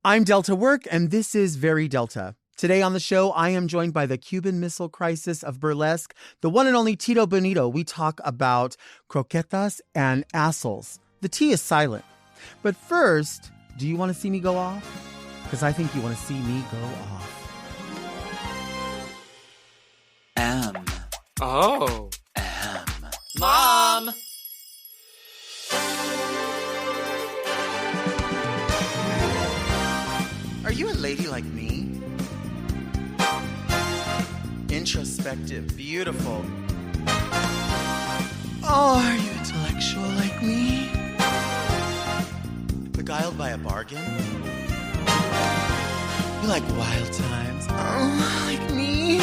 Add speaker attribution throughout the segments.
Speaker 1: I'm Delta Work, and this is Very Delta. Today on the show, I am joined by the Cuban Missile Crisis of Burlesque, the one and only Tito Bonito. We talk about croquetas and assholes. The T is silent. But first, do you want to see me go off? Because I think you want to see me go off.
Speaker 2: Mom!
Speaker 1: Are you a lady like me? Introspective, beautiful. Oh, are you intellectual like me? Beguiled by a bargain? You like wild times? Oh, like me?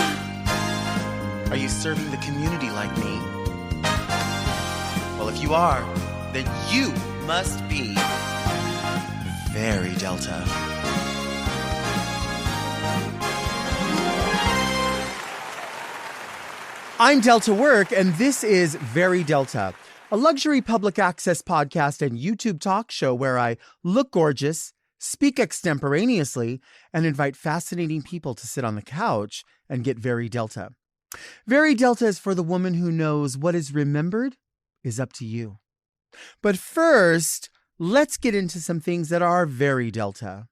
Speaker 1: Are you serving the community like me? Well, if you are, then you must be very Delta. I'm Delta Work, and this is Very Delta, a luxury public access podcast and YouTube talk show where I look gorgeous, speak extemporaneously, and invite fascinating people to sit on the couch and get very Delta. Very Delta is for the woman who knows what is remembered is up to you. But first, let's get into some things that are very Delta.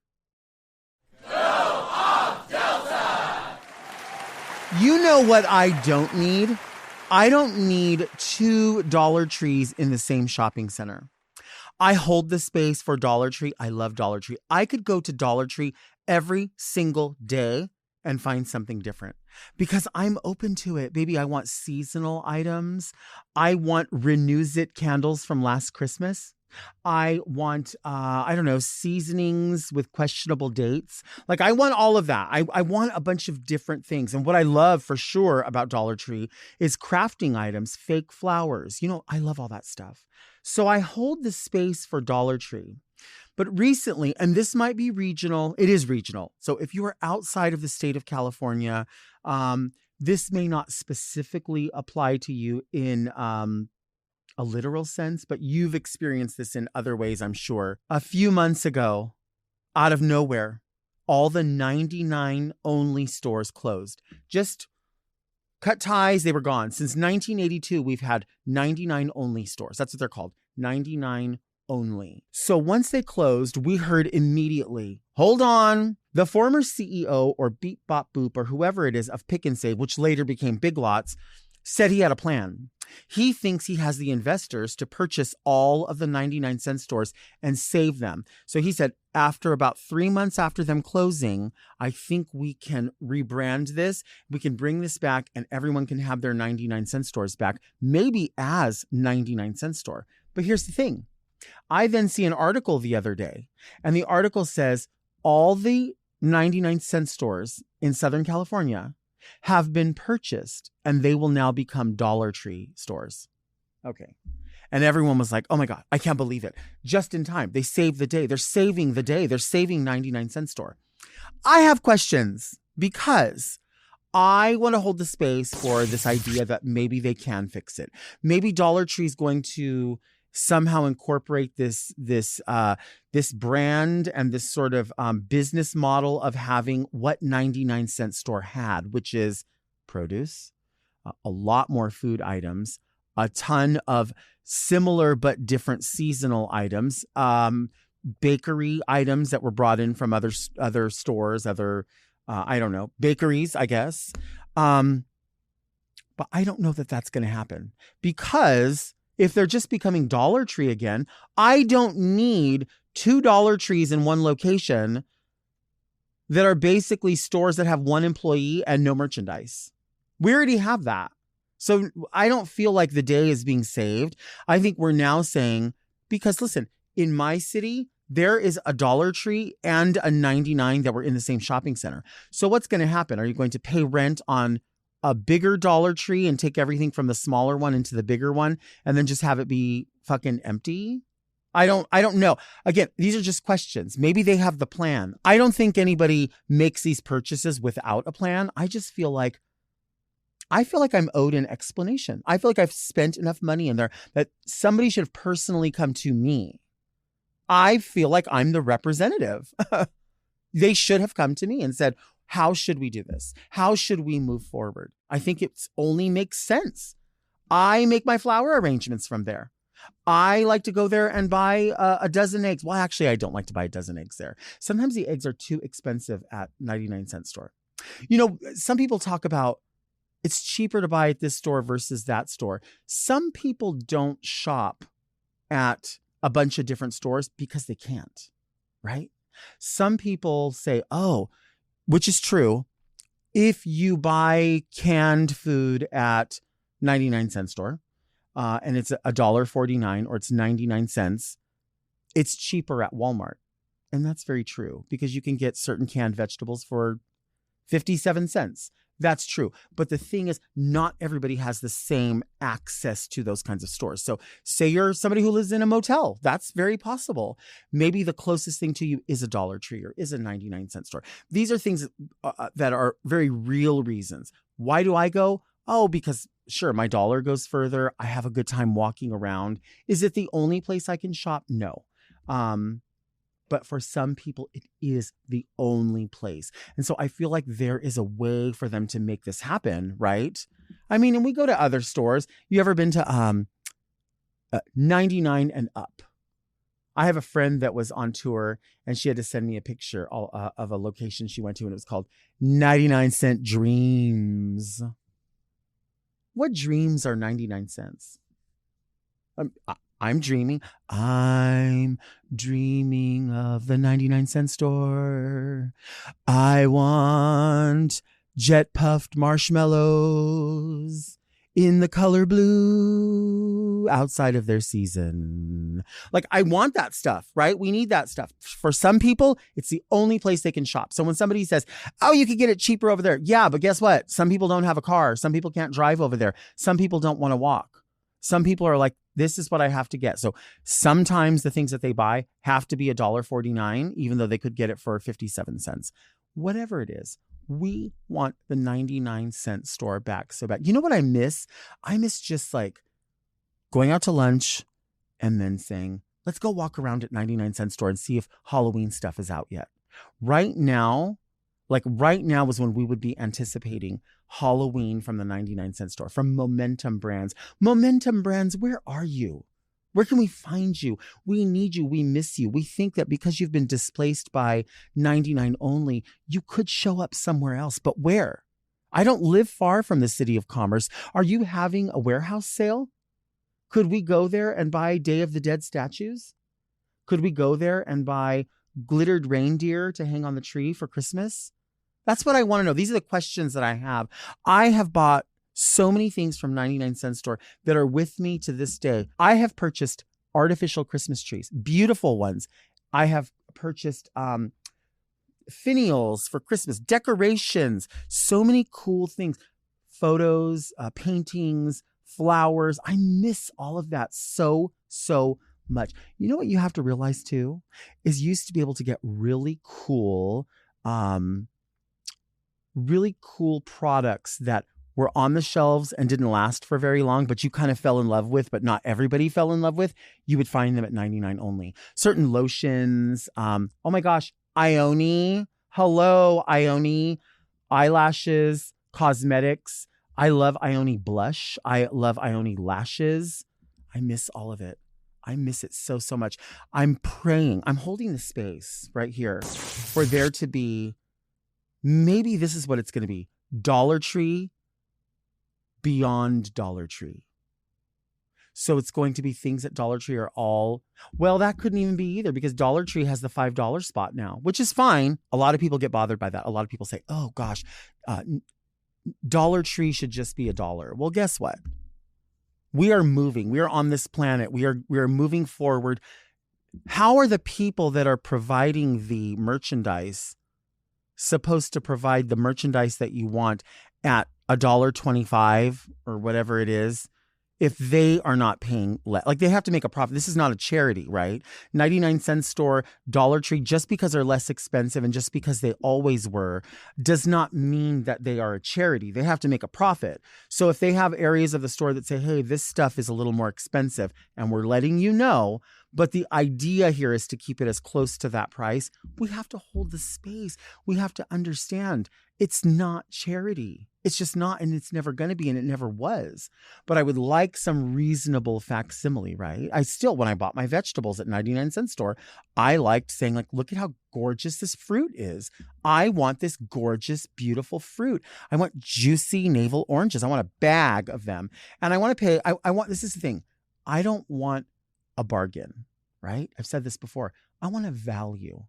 Speaker 1: You know what I don't need? I don't need two Dollar Trees in the same shopping center. I hold the space for Dollar Tree. I love Dollar Tree. I could go to Dollar Tree every single day and find something different because I'm open to it. Baby, I want seasonal items. I want Renews-It candles from last Christmas. I want, seasonings with questionable dates. Like, I want all of that. I want a bunch of different things. And what I love for sure about Dollar Tree is crafting items, fake flowers. You know, I love all that stuff. So I hold the space for Dollar Tree. But recently, and this might be regional, it is regional. So if you are outside of the state of California, this may not specifically apply to you in a literal sense, but you've experienced this in other ways, I'm sure. A few months ago, out of nowhere, all the 99 only stores closed. Just cut ties, they were gone. Since 1982, we've had 99 only stores. That's what they're called, 99 only. So once they closed, we heard immediately, hold on. The former CEO or Beep Bop Boop or whoever it is of Pick and Save, which later became Big Lots, said he had a plan. He thinks he has the investors to purchase all of the 99-cent stores and save them. So he said, after about 3 months after them closing, I think we can rebrand this. We can bring this back and everyone can have their 99-cent stores back, maybe as 99-cent store. But here's the thing. I then see an article the other day, and the article says all the 99-cent stores in Southern California have been purchased and they will now become Dollar Tree stores. Okay. And everyone was like, oh my God, I can't believe it. Just in time. They saved the day. They're saving the day. They're saving 99-cent store. I have questions because I want to hold the space for this idea that maybe they can fix it. Maybe Dollar Tree is going to somehow incorporate this brand and this sort of business model of having what 99-cent store had, which is produce, a lot more food items, a ton of similar but different seasonal items, bakery items that were brought in from other stores, bakeries, I guess. But I don't know that that's going to happen because if they're just becoming Dollar Tree again, I don't need two Dollar Trees in one location that are basically stores that have one employee and no merchandise. We already have that. So I don't feel like the day is being saved. I think we're now saying, because listen, in my city, there is a Dollar Tree and a 99 that were in the same shopping center. So what's going to happen? Are you going to pay rent on a bigger Dollar Tree and take everything from the smaller one into the bigger one and then just have it be fucking empty? I don't know. Again, these are just questions. Maybe they have the plan. I don't think anybody makes these purchases without a plan. I feel like I'm owed an explanation. I feel like I've spent enough money in there that somebody should have personally come to me. I feel like I'm the representative. They should have come to me and said, how should we do this? How should we move forward? I think it only makes sense. I make my flower arrangements from there. I like to go there and buy a dozen eggs. Well, actually, I don't like to buy a dozen eggs there. Sometimes the eggs are too expensive at 99-cent store. You know, some people talk about it's cheaper to buy at this store versus that store. Some people don't shop at a bunch of different stores because they can't, right? Some people say, oh, which is true. If you buy canned food at 99-cent store, and it's $1.49 or it's 99 cents, it's cheaper at Walmart. And that's very true because you can get certain canned vegetables for 57 cents. That's true. But the thing is, not everybody has the same access to those kinds of stores. So say you're somebody who lives in a motel. That's very possible. Maybe the closest thing to you is a Dollar Tree or is a 99-cent store. These are things that are very real reasons. Why do I go? Oh, because sure, my dollar goes further. I have a good time walking around. Is it the only place I can shop? No. But for some people, it is the only place. And so I feel like there is a way for them to make this happen, right? I mean, and we go to other stores. You ever been to 99 and Up? I have a friend that was on tour and she had to send me a picture of a location she went to, and it was called 99-cent Dreams. What dreams are 99 cents? I'm dreaming. I'm dreaming of the 99-cent store. I want jet puffed marshmallows in the color blue outside of their season. Like, I want that stuff, right? We need that stuff. For some people, it's the only place they can shop. So when somebody says, oh, you could get it cheaper over there. Yeah, but guess what? Some people don't have a car. Some people can't drive over there. Some people don't want to walk. Some people are like, this is what I have to get. So sometimes the things that they buy have to be $1.49, even though they could get it for 57 cents. Whatever it is, we want the 99-cent store back so bad. You know what I miss? I miss just like going out to lunch and then saying, let's go walk around at 99-cent store and see if Halloween stuff is out yet. Right now was when we would be anticipating Halloween from the 99-cent store, from Momentum Brands. Momentum Brands, where are you? Where can we find you? We need you. We miss you. We think that because you've been displaced by 99 only, you could show up somewhere else. But where? I don't live far from the City of Commerce. Are you having a warehouse sale? Could we go there and buy Day of the Dead statues? Could we go there and buy glittered reindeer to hang on the tree for Christmas? That's what I want to know. These are the questions that I have. I have bought so many things from 99-cent store that are with me to this day. I have purchased artificial Christmas trees, beautiful ones. I have purchased finials for Christmas, decorations, so many cool things, photos, paintings, flowers. I miss all of that so much. You know what you have to realize too is you used to be able to get really cool products that were on the shelves and didn't last for very long, but you kind of fell in love with, but not everybody fell in love with. You would find them at 99 only. Certain lotions. Oh my gosh. Ione. Hello, Ione. Eyelashes, cosmetics. I love Ione blush. I love Ione lashes. I miss all of it. I miss it so much. I'm praying. I'm holding the space right here for there to be, maybe this is what it's going to be. Dollar Tree beyond Dollar Tree. So it's going to be things at Dollar Tree are all, well, that couldn't even be either because Dollar Tree has the $5 spot now, which is fine. A lot of people get bothered by that. A lot of people say, oh gosh, Dollar Tree should just be $1. Well, guess what? We are moving. We are on this planet. We are moving forward. How are the people that are providing the merchandise supposed to provide the merchandise that you want at $1.25 or whatever it is if they are not paying like they have to make a profit? This is not a charity, right? 99-cent store, Dollar Tree, just because they're less expensive and just because they always were does not mean that they are a charity. They have to make a profit. So if they have areas of the store that say, hey, this stuff is a little more expensive and we're letting you know, But the idea here is to keep it as close to that price. We have to hold the space. We have to understand it's not charity. It's just not, and it's never going to be, and it never was. But I would like some reasonable facsimile, right? When I bought my vegetables at 99-cent store, I liked saying, like, look at how gorgeous this fruit is. I want this gorgeous, beautiful fruit. I want juicy navel oranges. I want a bag of them. And I want to pay, this is the thing. I don't want a bargain, right? I've said this before. I want a value.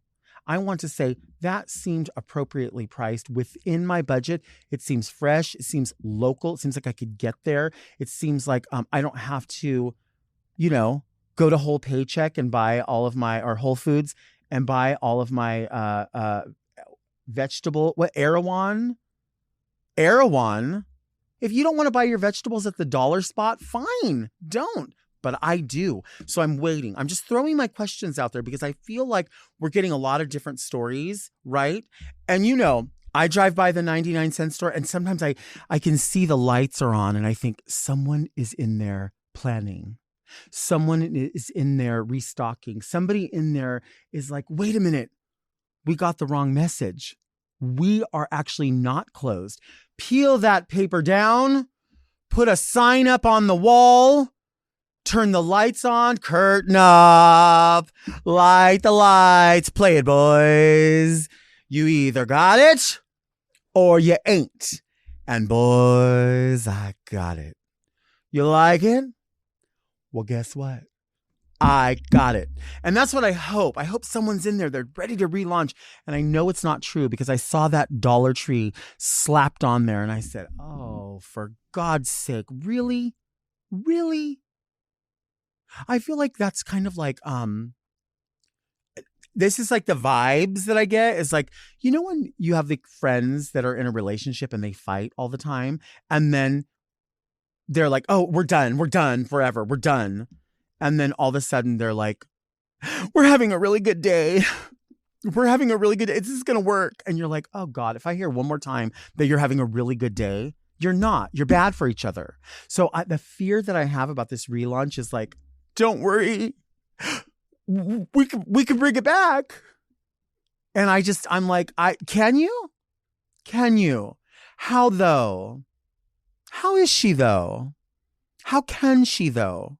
Speaker 1: I want to say that seemed appropriately priced within my budget. It seems fresh. It seems local. It seems like I could get there. It seems like I don't have to, go to Whole Paycheck and buy all of my, or Whole Foods and buy all of my vegetable, Erewhon. If you don't want to buy your vegetables at the dollar spot, fine, don't. But I do. So I'm waiting. I'm just throwing my questions out there because I feel like we're getting a lot of different stories, right? And I drive by the 99-cent store and sometimes I can see the lights are on and I think someone is in there planning. Someone is in there restocking. Somebody in there is like, wait a minute, we got the wrong message. We are actually not closed. Peel that paper down, put a sign up on the wall, turn the lights on, curtain up, light the lights, play it, boys. You either got it or you ain't. And boys, I got it. You like it? Well, guess what? I got it. And that's what I hope. I hope someone's in there. They're ready to relaunch. And I know it's not true because I saw that Dollar Tree slapped on there and I said, oh, for God's sake, really? Really? I feel like that's kind of like, this is like the vibes that I get is like, when you have the friends that are in a relationship and they fight all the time and then they're like, oh, we're done forever. We're done. And then all of a sudden they're like, we're having a really good day. We're having a really good day. This is going to work. And you're like, oh God, if I hear one more time that you're having a really good day, you're not. You're bad for each other. So the fear that I have about this relaunch is like, don't worry. We can bring it back. And I'm like, can you? How though? How is she though? How can she though?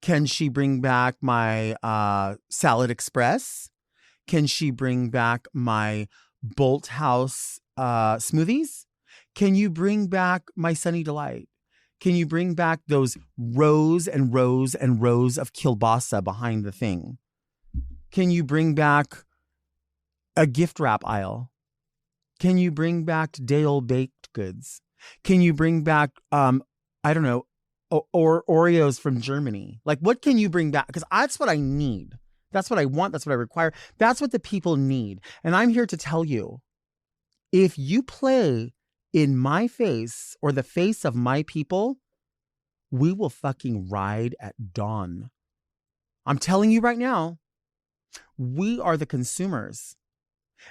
Speaker 1: Can she bring back my Salad Express? Can she bring back my Bolt House smoothies? Can you bring back my Sunny Delight? Can you bring back those rows and rows and rows of kielbasa behind the thing? Can you bring back a gift wrap aisle? Can you bring back day-old baked goods? Can you bring back, I don't know, or Oreos from Germany? Like, what can you bring back? Because that's what I need. That's what I want. That's what I require. That's what the people need. And I'm here to tell you, if you play in my face or the face of my people, we will fucking ride at dawn. I'm telling you right now, we are the consumers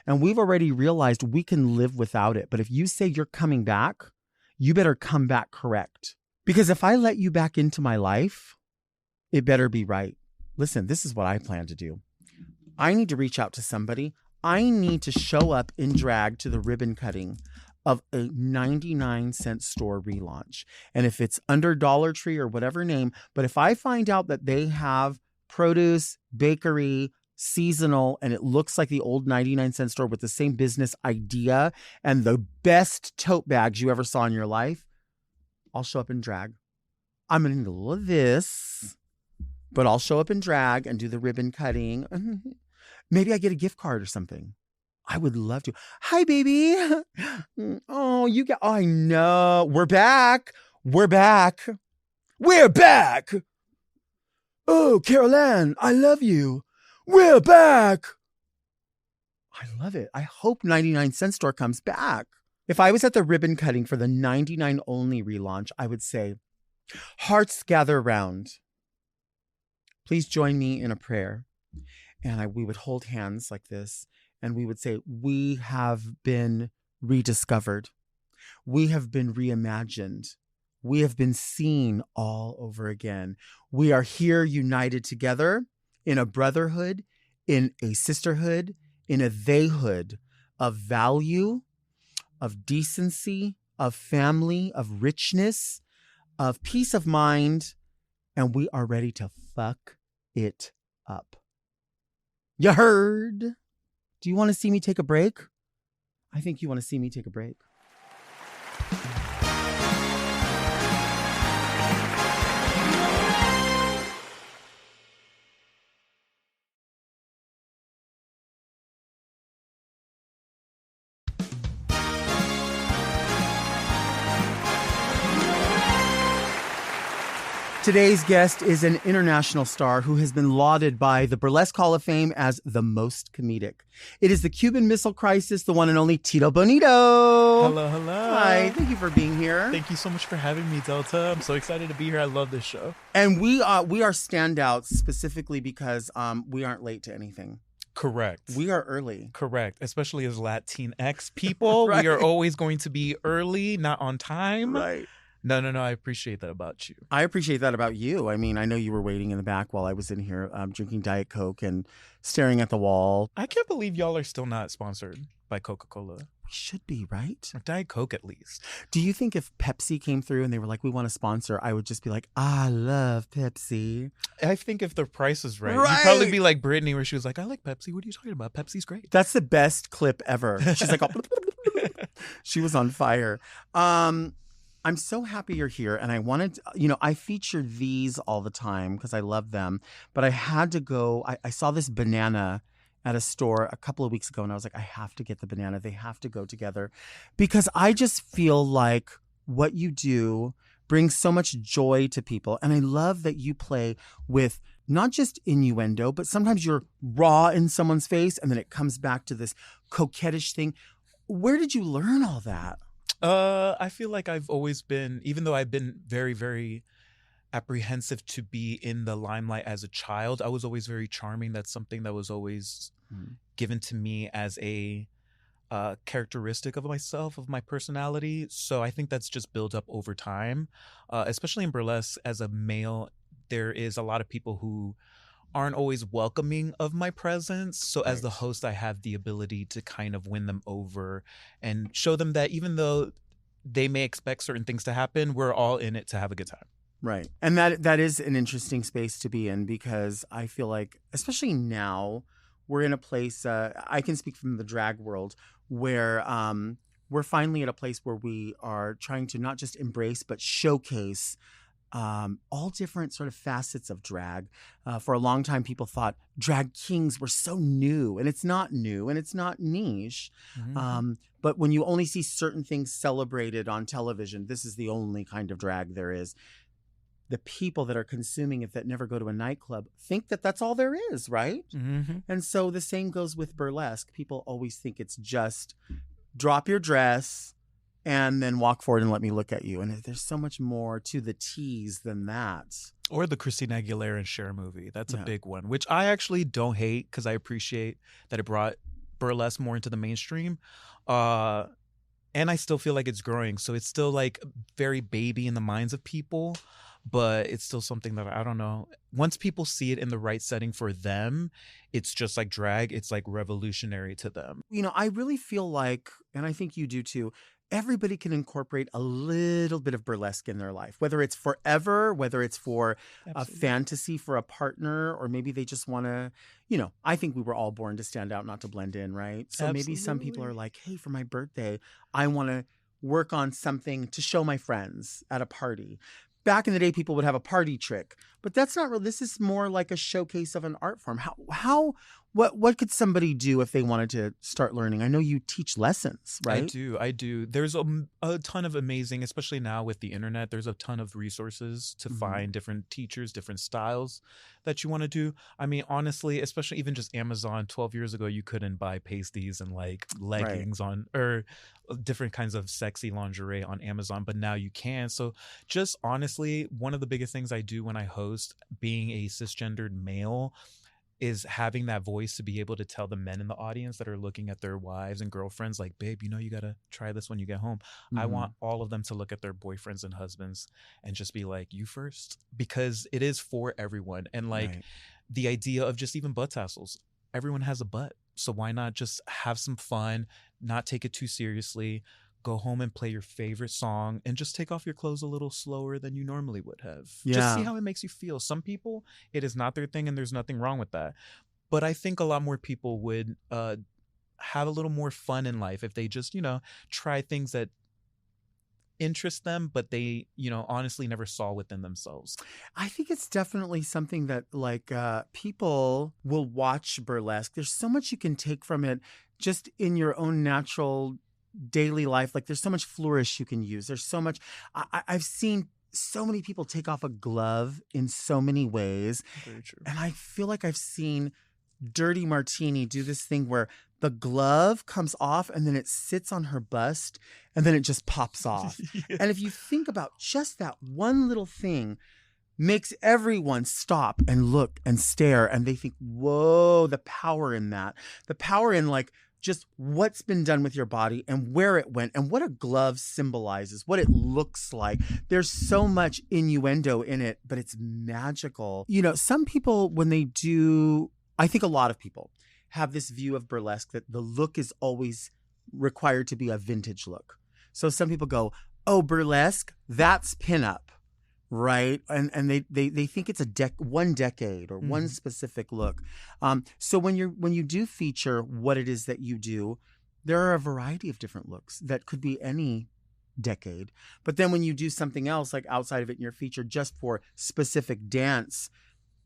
Speaker 1: and we've already realized we can live without it. But if you say you're coming back, you better come back correct. Because if I let you back into my life, it better be right. Listen, this is what I plan to do. I need to reach out to somebody. I need to show up in drag to the ribbon cutting of a 99-cent store relaunch. And if it's under Dollar Tree or whatever name, but if I find out that they have produce, bakery, seasonal, and it looks like the old 99-cent store with the same business idea and the best tote bags you ever saw in your life, I'll show up in drag. I'm going to need a little of this, but I'll show up in drag and do the ribbon cutting. Maybe I get a gift card or something. I would love to. Hi, baby. Oh, I know. We're back. We're back. Oh, Carol Ann, I love you. We're back. I love it. I hope 99-cent store comes back. If I was at the ribbon cutting for the 99 only relaunch, I would say, hearts gather round. Please join me in a prayer. And we would hold hands like this. And we would say, we have been rediscovered. We have been reimagined. We have been seen all over again. We are here united together. in a brotherhood, in a sisterhood, in a theyhood of value, of decency, of family, of richness, of peace of mind, and we are ready to fuck it up. You heard? Do you want to see me take a break? I think you want to see me take a break. Today's guest is an international star who has been lauded by the Burlesque Hall of Fame as the most comedic. It is the Cuban Missile Crisis, the one and only Tito Bonito.
Speaker 2: Hello, hello.
Speaker 1: Hi, thank you for being here.
Speaker 2: Thank you so much for having me, Delta. I'm so excited to be here. I love this show.
Speaker 1: And we are standouts specifically because we aren't late to anything.
Speaker 2: Correct.
Speaker 1: We are early.
Speaker 2: Correct. Especially as Latinx people.
Speaker 1: Right.
Speaker 2: We are always going to be early, not on time.
Speaker 1: Right.
Speaker 2: No. I appreciate that about you.
Speaker 1: I appreciate that about you. I mean, I know you were waiting in the back while I was in here drinking Diet Coke and staring at the wall.
Speaker 2: I can't believe y'all are still not sponsored by Coca-Cola.
Speaker 1: We should be, right?
Speaker 2: Or Diet Coke, at least.
Speaker 1: Do you think if Pepsi came through and they were like, we want to sponsor, I would just be like, I love Pepsi?
Speaker 2: I think if the price is right.
Speaker 1: Right.
Speaker 2: You'd probably be like Brittany, where she was like, I like Pepsi. What are you talking about? Pepsi's great.
Speaker 1: That's the best clip ever. She's like, she was on fire. I'm so happy you're here. And I wanted, I feature these all the time because I love them. But I had to go. I saw this banana at a store a couple of weeks ago. And I was like, I have to get the banana. They have to go together. Because I just feel like what you do brings so much joy to people. And I love that you play with not just innuendo, but sometimes you're raw in someone's face. And then it comes back to this coquettish thing. Where did you learn all that?
Speaker 2: I feel like I've always been, even though I've been very, very apprehensive to be in the limelight as a child, I was always very charming. That's something that was always given to me as a characteristic of myself, of my personality. So I think that's just built up over time, especially in burlesque. As a male, there is a lot of people who aren't always welcoming of my presence. So as the host, I have the ability to kind of win them over and show them that even though they may expect certain things to happen, we're all in it to have a good time.
Speaker 1: Right. And that is an interesting space to be in because I feel like, especially now, we're in a place, I can speak from the drag world, where we're finally at a place where we are trying to not just embrace, but showcase all different sort of facets of drag. For a long time, people thought drag kings were so new, and it's not new, and it's not niche.
Speaker 2: Mm-hmm.
Speaker 1: But when you only see certain things celebrated on television, this is the only kind of drag there is. The people that are consuming it that never go to a nightclub think that that's all there is, right?
Speaker 2: Mm-hmm.
Speaker 1: And so the same goes with burlesque. People always think it's just drop your dress and then walk forward and let me look at you. And there's so much more to the tease than that.
Speaker 2: Or the Christina Aguilera and Cher movie. That's a big one, which I actually don't hate because I appreciate that it brought burlesque more into the mainstream. And I still feel like it's growing. So it's still like very baby in the minds of people. But it's still something that I don't know. Once people see it in the right setting for them, it's just like drag. It's like revolutionary to them.
Speaker 1: I really feel like, and I think you do too, everybody can incorporate a little bit of burlesque in their life, whether it's forever, whether it's for a fantasy for a partner, or maybe they just want to, I think we were all born to stand out, not to blend in, right? So maybe some people are like, hey, for my birthday, I want to work on something to show my friends at a party. Back in the day, people would have a party trick, but that's not real. This is more like a showcase of an art form. What could somebody do if they wanted to start learning? I know you teach lessons, right?
Speaker 2: I do. There's a ton of amazing, especially now with the internet, there's a ton of resources to find different teachers, different styles that you want to do. I mean, honestly, especially even just Amazon, 12 years ago, you couldn't buy pasties and like leggings or different kinds of sexy lingerie on Amazon, but now you can. So just honestly, one of the biggest things I do when I host, being a cisgendered male, is having that voice to be able to tell the men in the audience that are looking at their wives and girlfriends like, babe, you got to try this when you get home. I want all of them to look at their boyfriends and husbands and just be like, you first, because it is for everyone. And like, the idea of just even butt tassels. Everyone has a butt. So why not just have some fun, not take it too seriously, go home and play your favorite song, and just take off your clothes a little slower than you normally would have. Just see
Speaker 1: Yeah.
Speaker 2: how it makes you feel. Some people, it is not their thing, and there's nothing wrong with that. But I think a lot more people would have a little more fun in life if they just, try things that interest them, but they, honestly never saw within themselves.
Speaker 1: I think it's definitely something that like people will watch burlesque. There's so much you can take from it just in your own natural daily life. Like there's so much flourish you can use. There's so much. I've seen so many people take off a glove in so many ways.
Speaker 2: Very true.
Speaker 1: And I feel like I've seen Dirty Martini do this thing where the glove comes off and then it sits on her bust and then it just pops off.
Speaker 2: Yeah.
Speaker 1: And if you think about just that one little thing, makes everyone stop and look and stare, and they think, whoa, the power in that. The power in like just what's been done with your body and where it went and what a glove symbolizes, what it looks like. There's so much innuendo in it, but it's magical. Some people, when they do, I think a lot of people have this view of burlesque that the look is always required to be a vintage look. So some people go, oh, burlesque, that's pinup, right? And they think it's one decade or one specific look. So when you do feature what it is that you do, there are a variety of different looks that could be any decade. But then when you do something else like outside of it in your feature just for specific dance,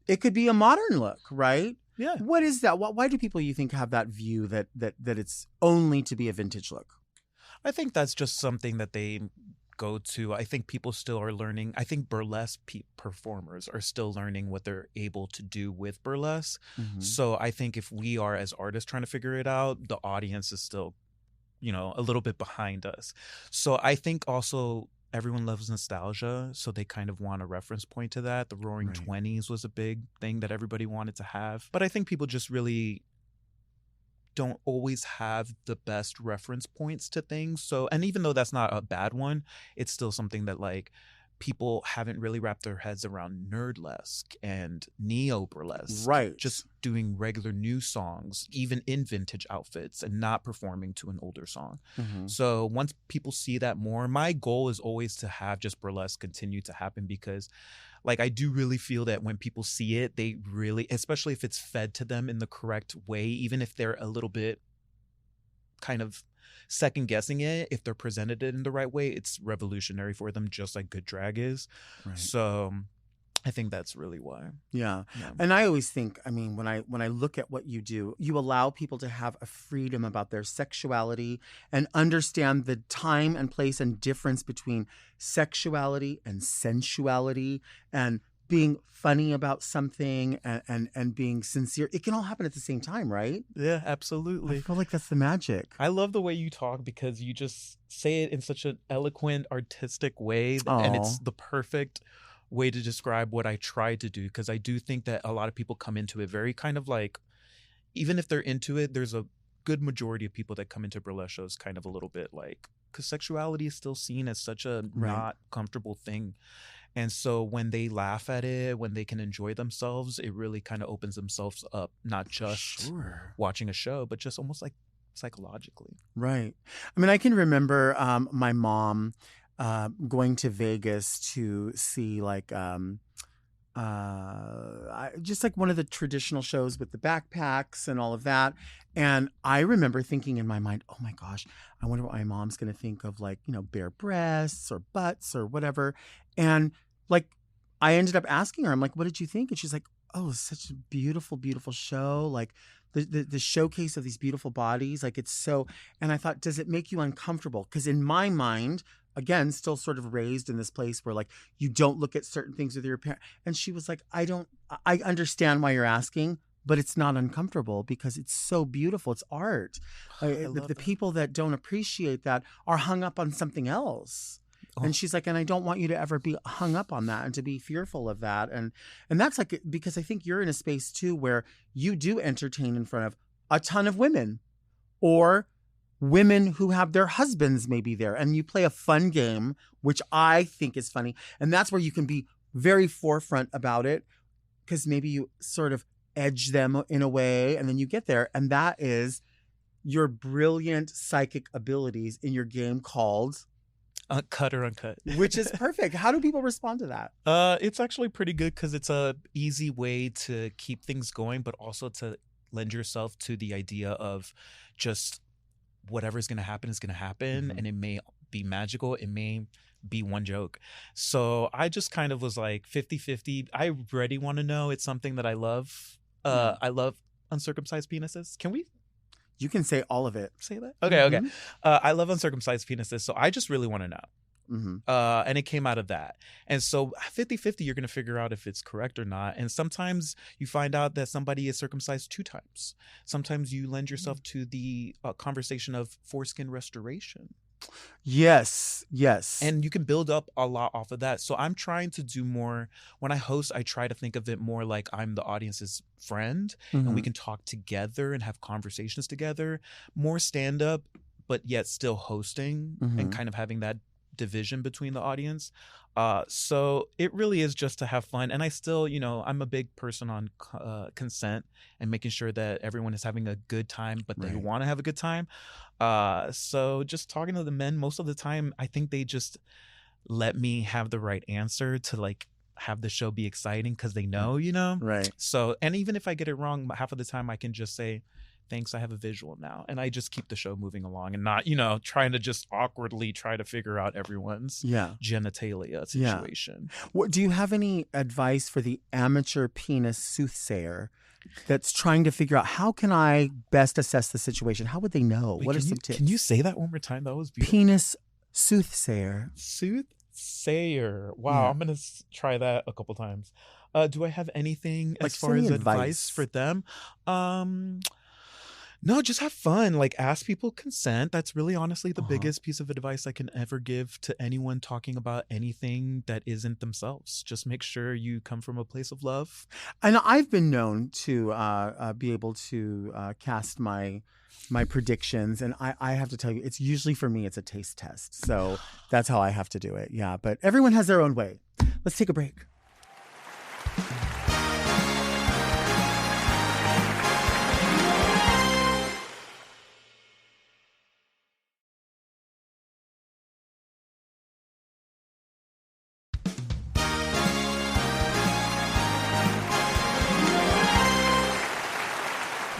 Speaker 1: it could be a modern look, right?
Speaker 2: Yeah.
Speaker 1: What is that? Why do people, you think, have that view that it's only to be a vintage look?
Speaker 2: I think that's just something that they go to. I think people still are learning. I think burlesque performers are still learning what they're able to do with burlesque. So I think if we are as artists trying to figure it out, the audience is still, a little bit behind us. So I think also everyone loves nostalgia, so they kind of want a reference point to that. The Roaring '20s was a big thing that everybody wanted to have. But I think people just really don't always have the best reference points to things. So, and even though that's not a bad one, it's still something that like people haven't really wrapped their heads around nerdlesque and neo-burlesque.
Speaker 1: Right.
Speaker 2: Just doing regular new songs, even in vintage outfits, and not performing to an older song. So once people see that more, my goal is always to have just burlesque continue to happen, because like I do really feel that when people see it, they really, especially if it's fed to them in the correct way, even if they're a little bit kind of second guessing it, if they're presented it in the right way, it's revolutionary for them, just like good drag is. Right. So I think that's really why.
Speaker 1: Yeah. And I always think, I mean, when I look at what you do, you allow people to have a freedom about their sexuality and understand the time and place and difference between sexuality and sensuality and being funny about something and being sincere. It can all happen at the same time, right?
Speaker 2: Yeah, absolutely.
Speaker 1: I feel like that's the magic.
Speaker 2: I love the way you talk, because you just say it in such an eloquent, artistic way. And it's the perfect way to describe what I try to do, because I do think that a lot of people come into it very kind of like, even if they're into it, there's a good majority of people that come into burlesque shows kind of a little bit like, because sexuality is still seen as such a not comfortable thing. And so when they laugh at it, when they can enjoy themselves, it really kind of opens themselves up, not just watching a show, but just almost like psychologically. Right.
Speaker 1: I mean, I can remember my mom going to Vegas to see like just like one of the traditional shows with the backpacks and all of that. And I remember thinking in my mind, oh my gosh, I wonder what my mom's going to think of, like, bare breasts or butts or whatever. And like, I ended up asking her, I'm like, what did you think? And she's like, oh, it's such a beautiful, beautiful show. Like the showcase of these beautiful bodies. Like it's so, and I thought, does it make you uncomfortable? Because in my mind, again, still sort of raised in this place where like you don't look at certain things with your parents. And she was like, I understand why you're asking, but it's not uncomfortable because it's so beautiful. It's art. The people that don't appreciate that are hung up on something else. Oh. And she's like, and I don't want you to ever be hung up on that and to be fearful of that. And that's like, because I think you're in a space too where you do entertain in front of a ton of women or women who have their husbands maybe there, and you play a fun game, which I think is funny. And that's where you can be very forefront about it, because maybe you sort of edge them in a way, and then you get there, and that is your brilliant psychic abilities in your game called
Speaker 2: Cut or Uncut.
Speaker 1: Which is perfect. How do people respond to that?
Speaker 2: It's actually pretty good because it's a easy way to keep things going, but also to lend yourself to the idea of just whatever's going to happen is going to happen.
Speaker 1: Mhm.
Speaker 2: And it may be magical. It may be one joke. So I just kind of was like 50-50. I already want to know. It's something that I love. I love uncircumcised penises. Can we
Speaker 1: You can say all of it.
Speaker 2: say that? Okay. I love uncircumcised penises. So I just really want to know.
Speaker 1: Mm-hmm.
Speaker 2: And it came out of that. And so 50-50, you're going to figure out if it's correct or not. And sometimes you find out that somebody is circumcised 2 times. Sometimes you lend yourself to the conversation of foreskin restoration.
Speaker 1: Yes.
Speaker 2: And you can build up a lot off of that. So I'm trying to do more. When I host, I try to think of it more like I'm the audience's friend, and we can talk together and have conversations together. More stand-up, but yet still hosting and kind of having that division between the audience. So it really is just to have fun. And I still, I'm a big person on consent and making sure that everyone is having a good time, but they want to have a good time. So just talking to the men most of the time, I think they just let me have the right answer to like have the show be exciting because they know,
Speaker 1: Right.
Speaker 2: So, and even if I get it wrong, half of the time I can just say, thanks, I have a visual now. And I just keep the show moving along and not, trying to just awkwardly try to figure out everyone's genitalia situation.
Speaker 1: What, do you have any advice for the amateur penis soothsayer that's trying to figure out how can I best assess the situation? How would they know?
Speaker 2: Wait,
Speaker 1: what are some tips?
Speaker 2: Can you say that one more time? That was beautiful.
Speaker 1: Penis soothsayer.
Speaker 2: Soothsayer. Wow, I'm going to try that a couple times. Do I have anything as far as advice for them? No, just have fun. Like, ask people consent. That's really honestly the biggest piece of advice I can ever give to anyone talking about anything that isn't themselves. Just make sure you come from a place of love.
Speaker 1: And I've been known to be able to cast my predictions. And I have to tell you, it's usually for me, it's a taste test. So that's how I have to do it. Yeah. But everyone has their own way. Let's take a break.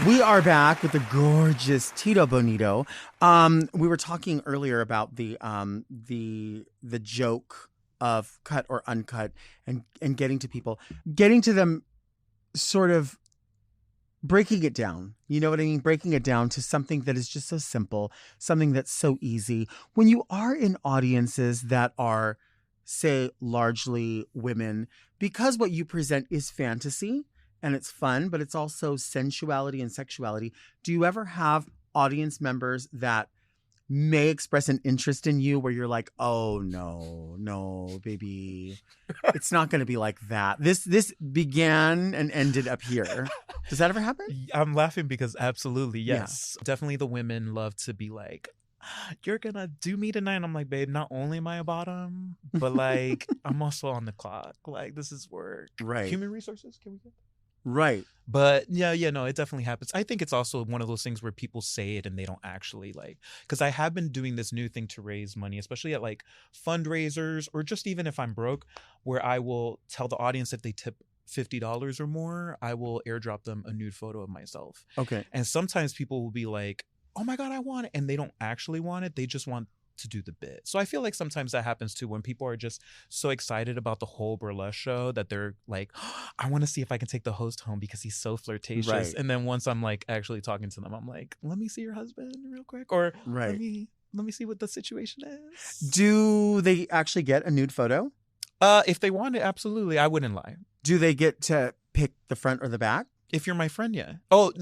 Speaker 1: We are back with the gorgeous Tito Bonito. We were talking earlier about the joke of cut or uncut and getting to people, getting to them, sort of breaking it down. You know what I mean? Breaking it down to something that is just so simple, something that's so easy. When you are in audiences that are, say, largely women, because what you present is fantasy, and it's fun, but it's also sensuality and sexuality. Do you ever have audience members that may express an interest in you where you're like, oh, no, baby, it's not going to be like that. This began and ended up here. Does that ever happen?
Speaker 2: I'm laughing because absolutely, yes. Yeah. Definitely the women love to be like, you're going to do me tonight. And I'm like, babe, not only am I a bottom, but like, I'm also on the clock. Like, this is work.
Speaker 1: Right.
Speaker 2: Human resources, can we get that?
Speaker 1: Right.
Speaker 2: But no, it definitely happens. I think it's also one of those things where people say it and they don't actually because I have been doing this new thing to raise money, especially at like fundraisers or just even if I'm broke, where I will tell the audience if they tip $50 or more, I will airdrop them a nude photo of myself.
Speaker 1: Okay.
Speaker 2: And sometimes people will be like, oh my God, I want it. And they don't actually want it. They just want to do the bit. So I feel like sometimes that happens too when people are just so excited about the whole burlesque show that they're like, oh, I want to see if I can take the host home because he's so flirtatious. Right. And then once I'm like actually talking to them, I'm like, let me see your husband real quick, or let me see what the situation is.
Speaker 1: Do they actually get a nude photo?
Speaker 2: If they want it, absolutely. I wouldn't lie.
Speaker 1: Do they get to pick the front or the back?
Speaker 2: If you're my friend, yeah. Oh,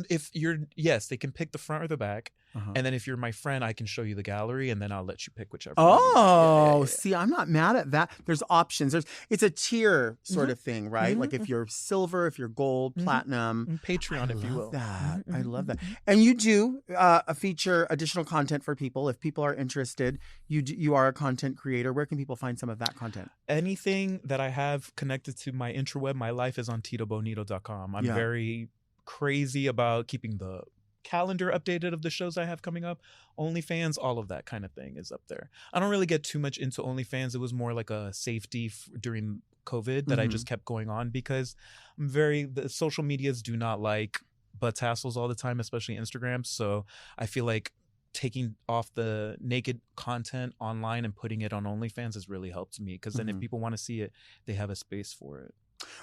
Speaker 2: yes, they can pick the front or the back. And then if you're my friend, I can show you the gallery and then I'll let you pick whichever.
Speaker 1: Oh, see, I'm not mad at that. There's options. It's a tier sort of thing, right? Like if you're silver, if you're gold, platinum.
Speaker 2: And Patreon, if you will.
Speaker 1: I love that. And you do feature additional content for people. If people are interested, you are a content creator. Where can people find some of that content?
Speaker 2: Anything that I have connected to my intraweb, my life is on TitoBonito.com. I'm very crazy about keeping the calendar updated of the shows I have coming up. OnlyFans, all of that kind of thing is up there. I don't really get too much into OnlyFans. It was more like a safety during COVID that I just kept going on because the social medias do not like butt tassels all the time, especially Instagram. So I feel like taking off the naked content online and putting it on OnlyFans has really helped me because then if people want to see it, they have a space for it.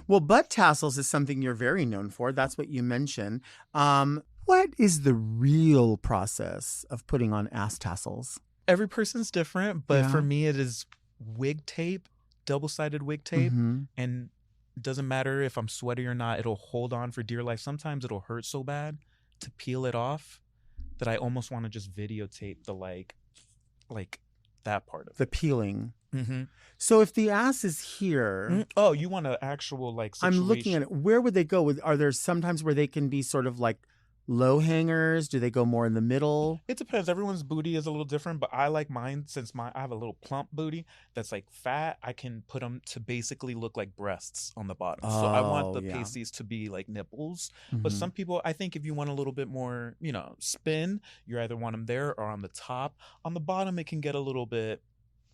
Speaker 1: Well, butt tassels is something you're very known for. That's what you mentioned. What is the real process of putting on ass tassels?
Speaker 2: Every person's different, but for me, it is wig tape, double-sided wig tape, and it doesn't matter if I'm sweaty or not. It'll hold on for dear life. Sometimes it'll hurt so bad to peel it off that I almost want to just videotape the like that part of it.
Speaker 1: The peeling. So if the ass is here,
Speaker 2: oh, you want an actual like situation.
Speaker 1: I'm looking at it. Where would they go? Are there sometimes where they can be sort of like low hangers? Do they go more in the middle?
Speaker 2: It depends. Everyone's booty is a little different, but I like mine since I have a little plump booty that's like fat. I can put them to basically look like breasts on the bottom. So I want the pasties to be like nipples. But some people, I think if you want a little bit more, spin, you either want them there or on the top. On the bottom, it can get a little bit.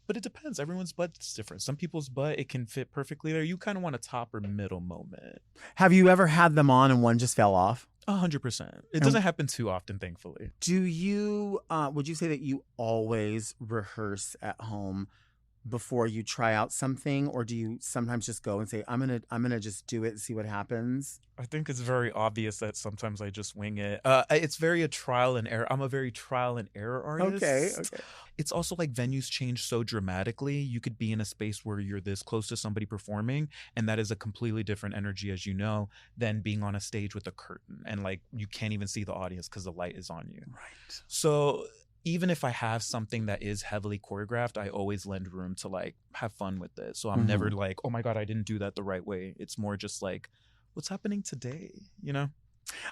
Speaker 2: But it depends. Everyone's butt is different. Some people's butt, it can fit perfectly there. You kind of want a top or middle moment.
Speaker 1: Have you ever had them on and one just fell off?
Speaker 2: 100%. It doesn't happen too often, thankfully.
Speaker 1: Do you, would you say that you always rehearse at home before you try out something? Or do you sometimes just go and say, I'm gonna just do it and see what happens?
Speaker 2: I think it's very obvious that sometimes I just wing it. It's very a trial and error. I'm a very trial and error artist.
Speaker 1: Okay.
Speaker 2: It's also like venues change so dramatically. You could be in a space where you're this close to somebody performing, and that is a completely different energy, as you know, than being on a stage with a curtain. And like you can't even see the audience because the light is on you.
Speaker 1: Right.
Speaker 2: So even if I have something that is heavily choreographed, I always lend room to like have fun with it. So I'm never like, oh my God, I didn't do that the right way. It's more just like, what's happening today?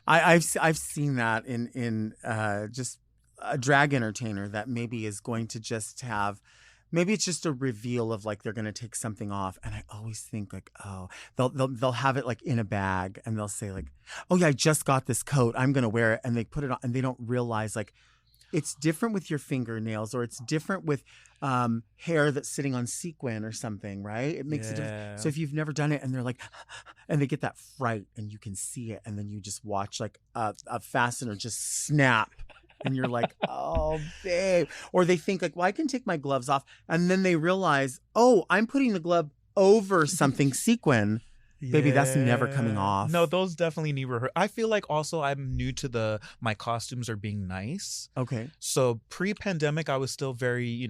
Speaker 1: I've seen that in just a drag entertainer that maybe is going to just have, maybe it's just a reveal of like they're going to take something off, and I always think like, oh, they'll have it like in a bag, and they'll say like, oh yeah, I just got this coat, I'm going to wear it, and they put it on, and they don't realize like it's different with your fingernails, or it's different with hair that's sitting on sequin or something, right? It makes a difference. So if you've never done it and they're like, and they get that fright and you can see it, and then you just watch like a fastener just snap. And you're like, oh, babe. Or they think like, well, I can take my gloves off. And then they realize, oh, I'm putting the glove over something sequin. Yeah. Baby, that's never coming off.
Speaker 2: No, those definitely need rehearsal. I feel like also I'm new to my costumes are being nice.
Speaker 1: Okay.
Speaker 2: So pre-pandemic, I was still very,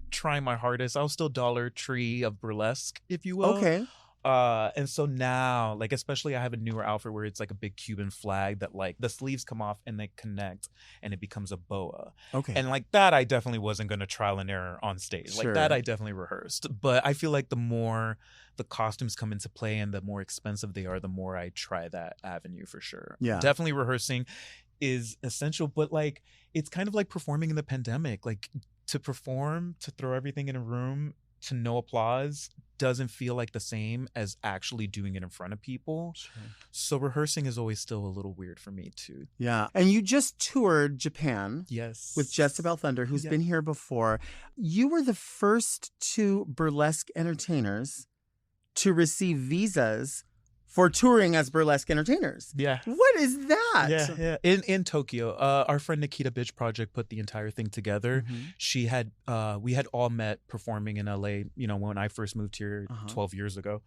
Speaker 2: trying my hardest. I was still Dollar Tree of burlesque, if you will.
Speaker 1: Okay.
Speaker 2: And so now, like, especially I have a newer outfit where it's like a big Cuban flag that like the sleeves come off and they connect and it becomes a boa.
Speaker 1: Okay.
Speaker 2: And like that, I definitely wasn't going to trial and error on stage.
Speaker 1: Sure.
Speaker 2: Like that, I definitely rehearsed. But I feel like the more the costumes come into play and the more expensive they are, the more I try that avenue for sure.
Speaker 1: Yeah.
Speaker 2: Definitely rehearsing is essential, but like, it's kind of like performing in the pandemic. Like to perform, to throw everything in a room, to no applause doesn't feel like the same as actually doing it in front of people.
Speaker 1: Sure.
Speaker 2: So rehearsing is always still a little weird for me too.
Speaker 1: Yeah. And you just toured Japan.
Speaker 2: Yes.
Speaker 1: With Jezebel Thunder, who's been here before. You were the first two burlesque entertainers to receive visas for touring as burlesque entertainers.
Speaker 2: Yeah.
Speaker 1: What is that?
Speaker 2: Yeah. In Tokyo, our friend Nikita Bitch Project put the entire thing together. She had, we had all met performing in LA, when I first moved here 12 years ago.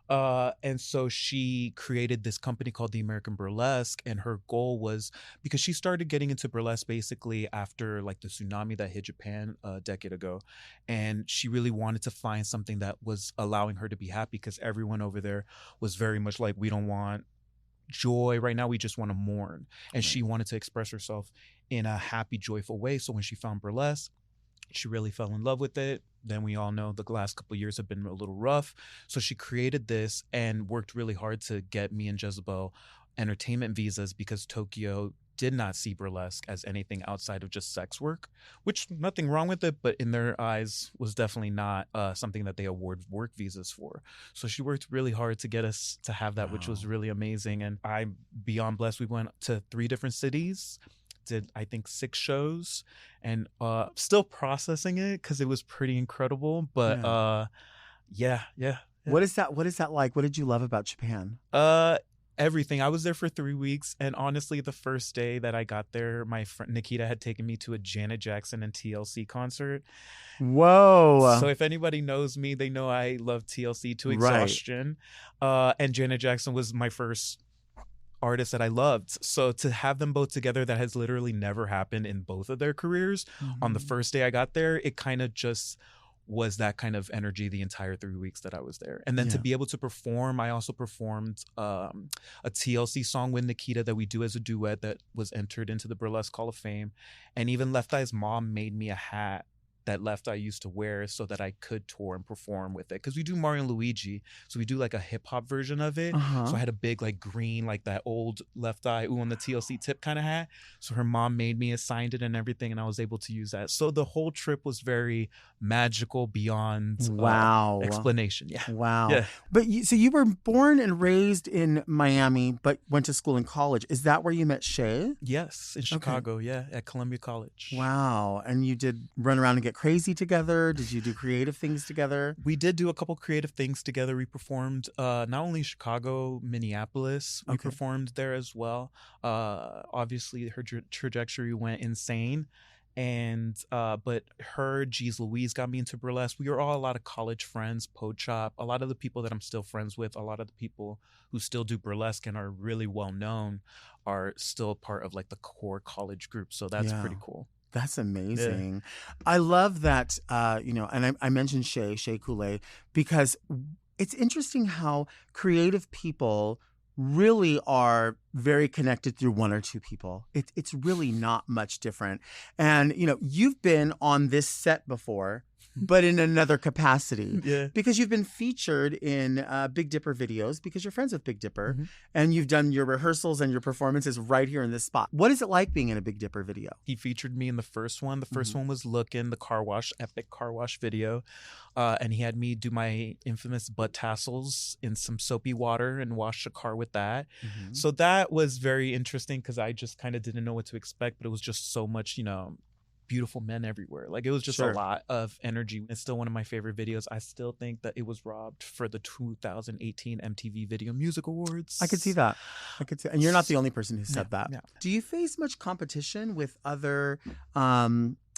Speaker 2: And so she created this company called the American Burlesque, and her goal was, because she started getting into burlesque basically after like the tsunami that hit Japan a decade ago, and she really wanted to find something that was allowing her to be happy, because everyone over there was very much like, we don't want joy right now, we just want to mourn. And she wanted to express herself in a happy, joyful way. So when she found burlesque, she really fell in love with it. Then we all know the last couple of years have been a little rough. So she created this and worked really hard to get me and Jezebel entertainment visas, because Tokyo did not see burlesque as anything outside of just sex work, which nothing wrong with it, but in their eyes was definitely not something that they award work visas for. So she worked really hard to get us to have that, which was really amazing. And I'm beyond blessed. We went to 3 different cities, did I think 6 shows, and still processing it because it was pretty incredible. But yeah.
Speaker 1: What is that like? What did you love about Japan?
Speaker 2: Everything. I was there for 3 weeks, and honestly, the first day that I got there, my friend Nikita had taken me to a Janet Jackson and TLC concert.
Speaker 1: Whoa.
Speaker 2: So if anybody knows me, they know I love TLC to exhaustion. And Janet Jackson was my first artist that I loved. So to have them both together, that has literally never happened in both of their careers. On the first day I got there, it kind of just was that kind of energy the entire 3 weeks that I was there. And then to be able to perform, I also performed a TLC song with Nikita that we do as a duet that was entered into the Burlesque Hall of Fame. And even Left Eye's mom made me a hat that Left Eye used to wear so that I could tour and perform with it. Because we do Mario and Luigi, so we do like a hip hop version of it. So I had a big like green, like that old Left Eye on the TLC tip kind of hat. So her mom made me, signed it and everything, and I was able to use that. So the whole trip was very magical beyond explanation.
Speaker 1: Wow.
Speaker 2: Yeah.
Speaker 1: But so you were born and raised in Miami, but went to school and college. Is that where you met Shea?
Speaker 2: Yes, in Chicago. Yeah, at Columbia College.
Speaker 1: Wow. And you did run around and get crazy together? Did you do creative things together?
Speaker 2: We did do a couple creative things together. We performed not only Chicago, Minneapolis. We performed there as well. Obviously, her trajectory went insane. And but her, Geez Louise, got me into burlesque. We were all a lot of college friends, Po Chop, a lot of the people that I'm still friends with, a lot of the people who still do burlesque and are really well known are still part of like the core college group. So that's pretty cool.
Speaker 1: That's amazing. I love that, and I mentioned Shea Couleé, because it's interesting how creative people really are very connected through one or two people. It's really not much different. And, you've been on this set before, but in another capacity.
Speaker 2: Yeah.
Speaker 1: Because you've been featured in Big Dipper videos because you're friends with Big Dipper. And you've done your rehearsals and your performances right here in this spot. What is it like being in a Big Dipper video?
Speaker 2: He featured me in the first one. The first one was Lookin', the car wash, epic car wash video. And he had me do my infamous butt tassels in some soapy water and wash the car with that. So that was very interesting because I just kind of didn't know what to expect, but it was just so much, beautiful men everywhere. Like it was just a lot of energy. It's still one of my favorite videos. I still think that it was robbed for the 2018 MTV Video Music Awards.
Speaker 1: I could see that. And you're not the only person who said that. Yeah. Do you face much competition with other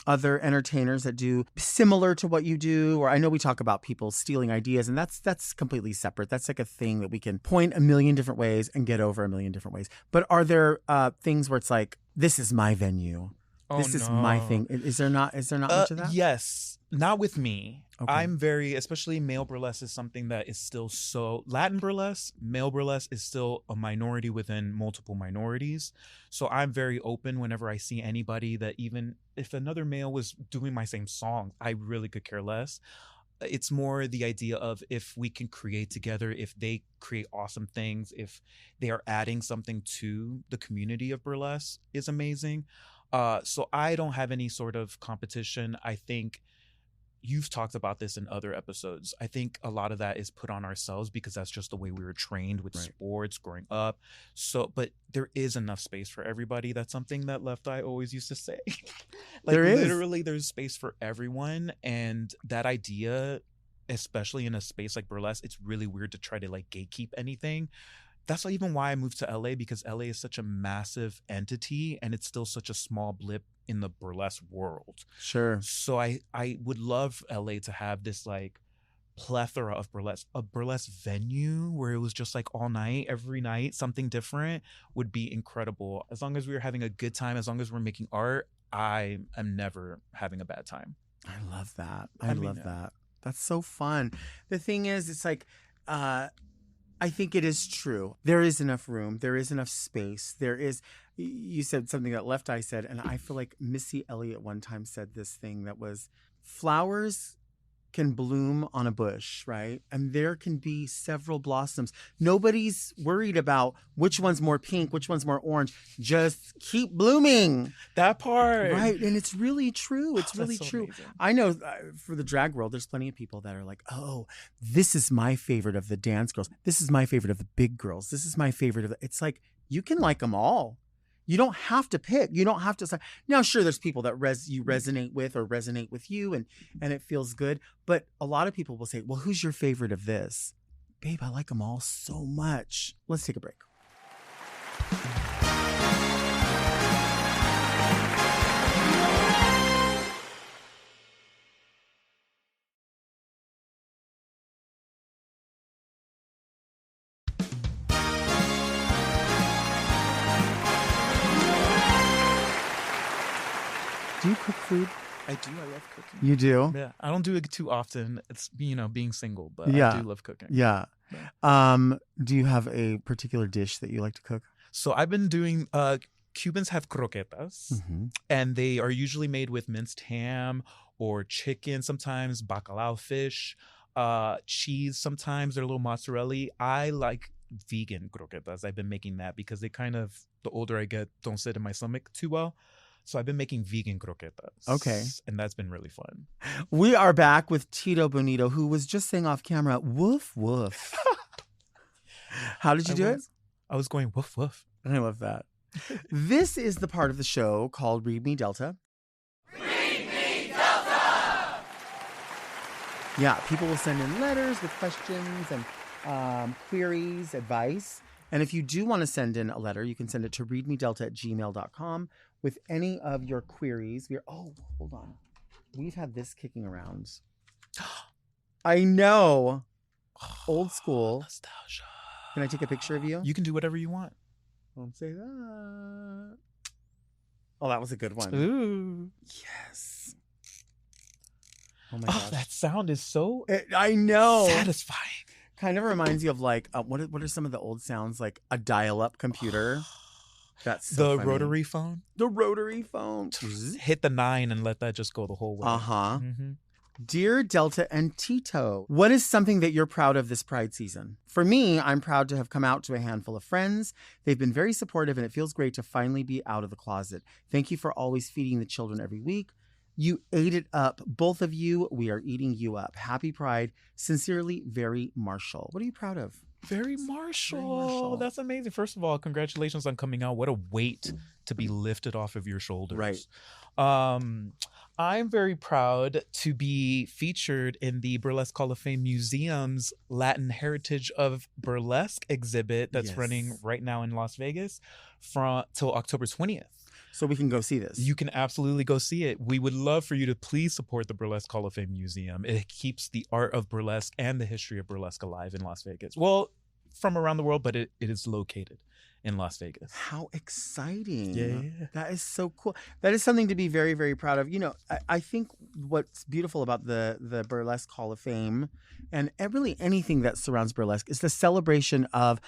Speaker 1: entertainers that do similar to what you do? Or I know we talk about people stealing ideas, and that's completely separate. That's like a thing that we can point a million different ways and get over a million different ways. But are there things where it's like, this is my venue? This is my thing. Is there not much of that?
Speaker 2: Yes. Not with me. Okay. I'm very, especially male burlesque is something that is still so, Latin burlesque, male burlesque is still a minority within multiple minorities. So I'm very open whenever I see anybody that, even if another male was doing my same song, I really could care less. It's more the idea of if we can create together, if they create awesome things, if they are adding something to the community of burlesque is amazing. So I don't have any sort of competition. I think you've talked about this in other episodes. I think a lot of that is put on ourselves because that's just the way we were trained with sports growing up. So, but there is enough space for everybody. That's something that Left Eye always used to say. Like literally there's space for everyone. And that idea, especially in a space like burlesque, it's really weird to try to like gatekeep anything. That's even why I moved to LA, because LA is such a massive entity and it's still such a small blip in the burlesque world.
Speaker 1: Sure.
Speaker 2: So I would love LA to have this like plethora of a burlesque venue where it was just like all night, every night, something different would be incredible. As long as we were having a good time, as long as we're making art, I am never having a bad time.
Speaker 1: I love that. I love that. That's so fun. The thing is, it's like, I think it is true. There is enough room. There is enough space. You said something that Left Eye said, and I feel like Missy Elliott one time said this thing that was, flowers can bloom on a bush, right? And there can be several blossoms. Nobody's worried about which one's more pink, which one's more orange. Just keep blooming.
Speaker 2: That part.
Speaker 1: Right. And it's really true. It's really
Speaker 2: so
Speaker 1: true.
Speaker 2: amazing.
Speaker 1: I know for the drag world, there's plenty of people that are like, oh, this is my favorite of the dance girls. This is my favorite of the big girls. This is my favorite of the... It's like, you can like them all. You don't have to pick. You don't have to say. Now, sure, there's people that you resonate with or resonate with you and it feels good. But a lot of people will say, well, who's your favorite of this? Babe, I like them all so much. Let's take a break. Do you cook food?
Speaker 2: I do. I love cooking.
Speaker 1: You do?
Speaker 2: Yeah. I don't do it too often. It's, being single, but
Speaker 1: Yeah.
Speaker 2: I do love cooking.
Speaker 1: Yeah. Do you have a particular dish that you like to cook?
Speaker 2: So I've been doing, Cubans have croquetas,
Speaker 1: Mm-hmm.
Speaker 2: and they are usually made with minced ham or chicken, sometimes bacalao fish, cheese, sometimes they're a little mozzarella. I like vegan croquetas. I've been making that because they kind of, the older I get, don't sit in my stomach too well. So I've been making vegan croquetas.
Speaker 1: Okay.
Speaker 2: And that's been really fun.
Speaker 1: We are back with Tito Bonito, who was just saying off camera, woof, woof. How did you do it?
Speaker 2: I was going woof, woof.
Speaker 1: I love that. This is the part of the show called Read Me Delta.
Speaker 3: Read Me Delta!
Speaker 1: Yeah, people will send in letters with questions and queries, advice. And if you do want to send in a letter, you can send it to readmedelta@gmail.com with any of your queries. Hold on. We've had this kicking around. I know. Old school.
Speaker 2: Nostalgia.
Speaker 1: Can I take a picture of you?
Speaker 2: You can do whatever you want.
Speaker 1: Don't say that. Oh, that was a good one.
Speaker 2: Ooh.
Speaker 1: Yes. Oh my gosh.
Speaker 2: That sound is so
Speaker 1: I know.
Speaker 2: satisfying.
Speaker 1: Kind of reminds you of like, what are some of the old sounds? Like a dial-up computer. That's so
Speaker 2: The
Speaker 1: funny.
Speaker 2: rotary phone.
Speaker 1: The rotary phone.
Speaker 2: Hit the 9 and let that just go the whole way.
Speaker 1: Uh-huh.
Speaker 2: Mm-hmm.
Speaker 1: Dear Delta and Tito, what is something that you're proud of this Pride season? For me, I'm proud to have come out to a handful of friends. They've been very supportive and it feels great to finally be out of the closet. Thank you for always feeding the children every week. You ate it up. Both of you, we are eating you up. Happy Pride. Sincerely, Very Marshall. What are you proud of?
Speaker 2: Very Marshall.
Speaker 1: Very Marshall.
Speaker 2: That's amazing. First of all, congratulations on coming out. What a weight to be lifted off of your shoulders.
Speaker 1: Right.
Speaker 2: I'm very proud to be featured in the Burlesque Hall of Fame Museum's Latin Heritage of Burlesque exhibit that's
Speaker 1: Yes.
Speaker 2: running right now in Las Vegas till October 20th.
Speaker 1: So we can go see this.
Speaker 2: You can absolutely go see it. We would love for you to please support the Burlesque Hall of Fame Museum. It keeps the art of burlesque and the history of burlesque alive in Las Vegas. Well, from around the world, but it is located in Las Vegas.
Speaker 1: How exciting.
Speaker 2: Yeah.
Speaker 1: That is so cool. That is something to be very, very proud of. You know, I think what's beautiful about the Burlesque Hall of Fame and really anything that surrounds burlesque is the celebration of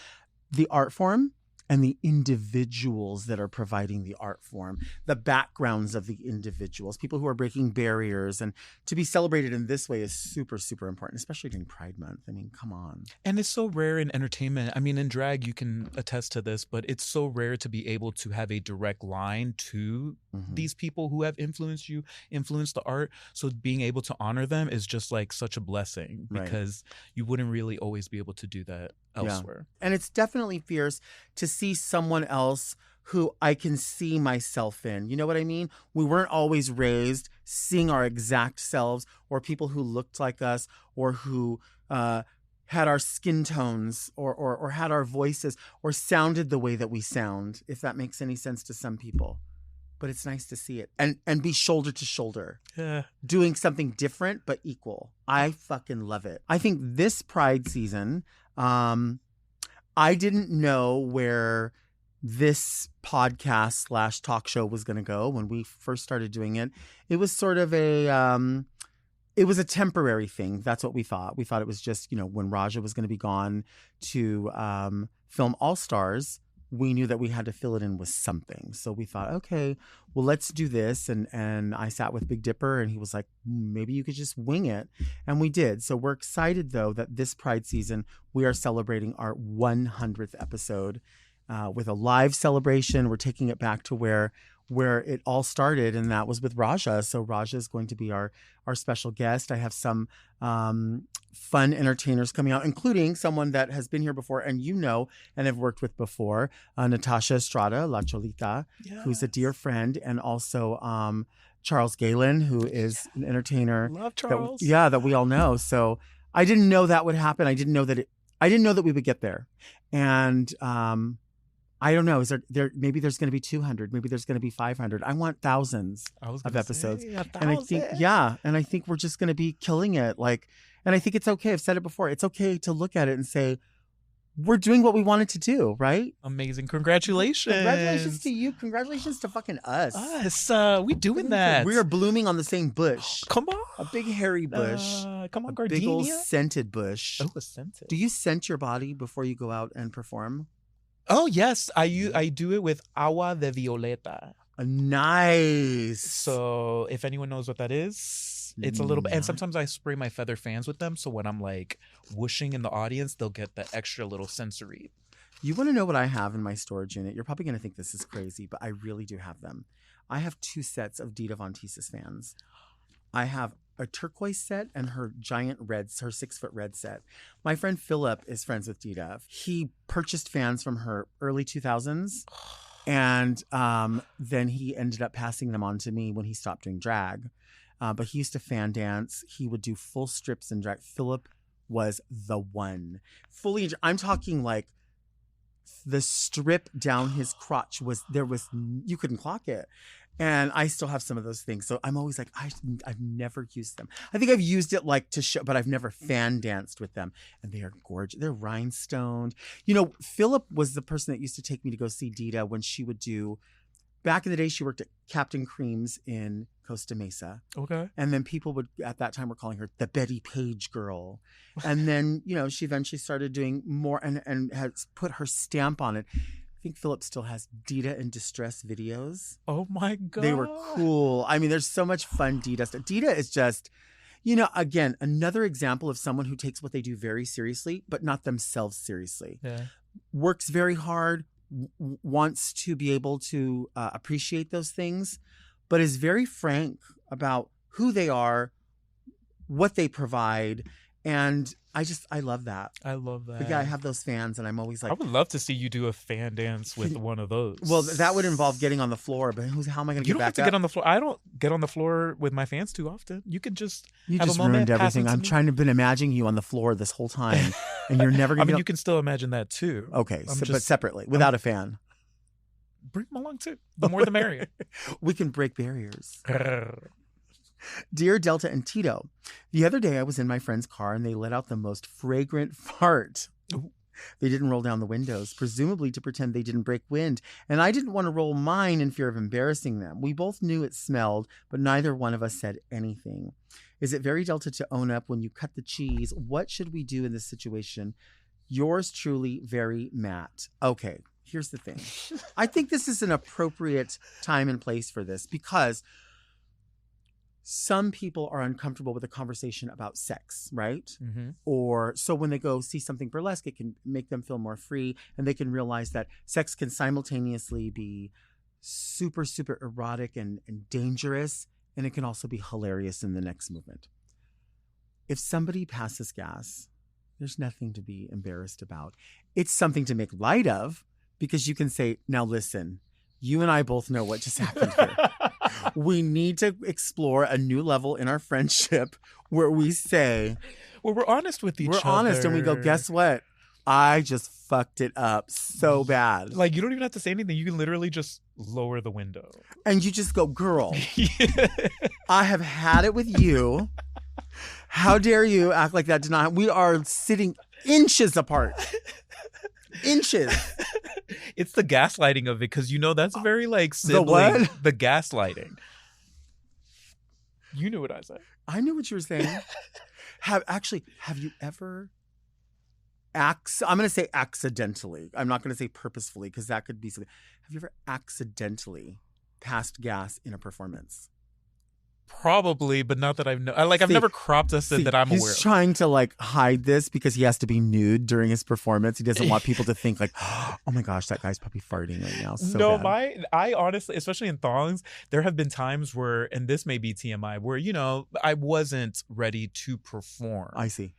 Speaker 1: the art form and the individuals that are providing the art form, the backgrounds of the individuals, people who are breaking barriers. And to be celebrated in this way is super, super important, especially during Pride Month. I mean, come on.
Speaker 2: And it's so rare in entertainment. I mean, in drag, you can attest to this, but it's so rare to be able to have a direct line to these people who have influenced you, influenced the art. So being able to honor them is just like such a blessing because you wouldn't really always be able to do that elsewhere.
Speaker 1: And it's definitely fierce to see someone else who I can see myself in. You know what I mean? We weren't always raised seeing our exact selves or people who looked like us or who had our skin tones or had our voices or sounded the way that we sound, if that makes any sense to some people. But it's nice to see it and be shoulder to shoulder, doing something different but equal. I fucking love it. I think this Pride season, I didn't know where this podcast / talk show was going to go when we first started doing it. It was sort of it was a temporary thing. That's what we thought. We thought it was just, when Raja was going to be gone to film All Stars, we knew that we had to fill it in with something. So we thought, okay, well, let's do this. And I sat with Big Dipper and he was like, maybe you could just wing it. And we did. So we're excited, though, that this Pride season, we are celebrating our 100th episode with a live celebration. We're taking it back to where it all started, and that was with Raja. So Raja is going to be our special guest. I have some fun entertainers coming out, including someone that has been here before and have worked with before, Natasha Estrada, La Cholita, who's a dear friend, and also Charles Galen, who is an entertainer.
Speaker 2: Love Charles.
Speaker 1: That we all know. So I didn't know that would happen. I didn't know that we would get there. And I don't know. Is there maybe there's going to be 200, maybe there's going to be 500. I want thousands of episodes. And I think we're just going to be killing it. And I think it's okay. I've said it before. It's okay to look at it and say, we're doing what we wanted to do, right?
Speaker 2: Amazing. Congratulations.
Speaker 1: Congratulations to you. Congratulations to fucking us.
Speaker 2: We doing that.
Speaker 1: We are blooming on the same bush.
Speaker 2: Come on.
Speaker 1: A big hairy bush.
Speaker 2: Come on,
Speaker 1: a
Speaker 2: gardenia.
Speaker 1: big old scented bush.
Speaker 2: Oh, a scented.
Speaker 1: Do you scent your body before you go out and perform?
Speaker 2: Oh, yes. I do it with agua de violeta.
Speaker 1: Nice.
Speaker 2: So if anyone knows what that is, it's a little bit. And sometimes I spray my feather fans with them. So when I'm like whooshing in the audience, they'll get the extra little sensory.
Speaker 1: You want to know what I have in my storage unit? You're probably going to think this is crazy, but I really do have them. I have 2 sets of Dita Von Teese's fans. I have a turquoise set and her giant reds, her 6-foot red set. My friend Philip is friends with Dita. He purchased fans from her early 2000s. And then he ended up passing them on to me when he stopped doing drag. But he used to fan dance. He would do full strips in drag. Philip was the one. I'm talking like the strip down his crotch you couldn't clock it. And I still have some of those things. So I'm always like, I've never used them. I think I've used it like to show, but I've never fan danced with them. And they are gorgeous. They're rhinestoned. Philip was the person that used to take me to go see Dita when she would do, back in the day, she worked at Captain Cream's in Costa Mesa.
Speaker 2: Okay.
Speaker 1: And then people would, at that time, were calling her the Betty Page girl. And then, she eventually started doing more and has put her stamp on it. I think Philip still has Dita in distress videos.
Speaker 2: Oh my God.
Speaker 1: They were cool. I mean, there's so much fun Dita stuff. Dita is just, again, another example of someone who takes what they do very seriously, but not themselves seriously.
Speaker 2: Yeah.
Speaker 1: Works very hard, wants to be able to appreciate those things, but is very frank about who they are, what they provide. And I love that.
Speaker 2: I love that.
Speaker 1: But yeah, I have those fans and I'm always like,
Speaker 2: I would love to see you do a fan dance with one of those.
Speaker 1: Well, that would involve getting on the floor, but how am I going to get back up?
Speaker 2: You don't have to get on the floor. I don't get on the floor with my fans too often. You could just
Speaker 1: have
Speaker 2: a moment.
Speaker 1: Ruined everything. I'm trying to been imagining you on the floor this whole time and you're never going to
Speaker 2: you can still imagine that too.
Speaker 1: Okay, but separately, without a fan.
Speaker 2: Bring them along too. The more the merrier.
Speaker 1: We can break barriers. Dear Delta and Tito, the other day I was in my friend's car and they let out the most fragrant fart. Ooh. They didn't roll down the windows, presumably to pretend they didn't break wind, and I didn't want to roll mine in fear of embarrassing them. We both knew it smelled, but neither one of us said anything. Is it very Delta to own up when you cut the cheese? What should we do in this situation? Yours truly, very Matt. Okay, here's the thing. I think this is an appropriate time and place for this because some people are uncomfortable with a conversation about sex, right?
Speaker 2: Mm-hmm.
Speaker 1: Or so when they go see something burlesque, it can make them feel more free and they can realize that sex can simultaneously be super, super erotic and dangerous. And it can also be hilarious in the next movement. If somebody passes gas, there's nothing to be embarrassed about. It's something to make light of because you can say, now listen, you and I both know what just happened here. We need to explore a new level in our friendship where we say,
Speaker 2: well, we're honest with each other.
Speaker 1: We're honest and we go, guess what? I just fucked it up so bad.
Speaker 2: Like, you don't even have to say anything. You can literally just lower the window.
Speaker 1: And you just go, girl, I have had it with you. How dare you act like that? We are sitting inches apart. Inches.
Speaker 2: It's the gaslighting of it because that's very like sibling.
Speaker 1: The what?
Speaker 2: The gaslighting. You knew what I said.
Speaker 1: I knew what you were saying. Have you ever I'm going to say accidentally. I'm not going to say purposefully because that could be something. Have you ever accidentally passed gas in a performance?
Speaker 2: Probably, but not that I've I've never crop dusted that I'm aware of.
Speaker 1: He's trying to like hide this because he has to be nude during his performance. He doesn't want people to think like, oh my gosh, that guy's probably farting right now. So
Speaker 2: no,
Speaker 1: bad.
Speaker 2: I honestly, especially in thongs, there have been times where, and this may be TMI, where, you know, I wasn't ready to perform.
Speaker 1: I see.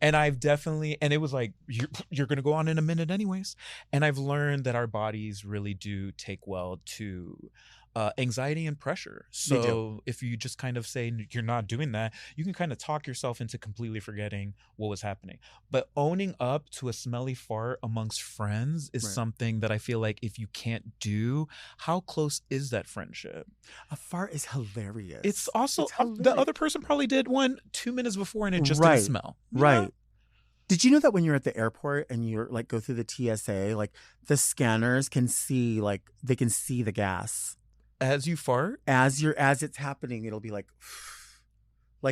Speaker 2: And I've definitely, and it was like, you're going to go on in a minute anyways. And I've learned that our bodies really do take well to anxiety and pressure. So if you just kind of say you're not doing that, you can kind of talk yourself into completely forgetting what was happening. But owning up to a smelly fart amongst friends is something that I feel like if you can't do, how close is that friendship?
Speaker 1: A fart is hilarious.
Speaker 2: It's also, the other person probably did one 2 minutes before and it just didn't smell.
Speaker 1: Right. Did you know that when you're at the airport and you're like go through the TSA, like the scanners can see, like they can see the gas.
Speaker 2: As you fart?
Speaker 1: As it's happening, it'll be like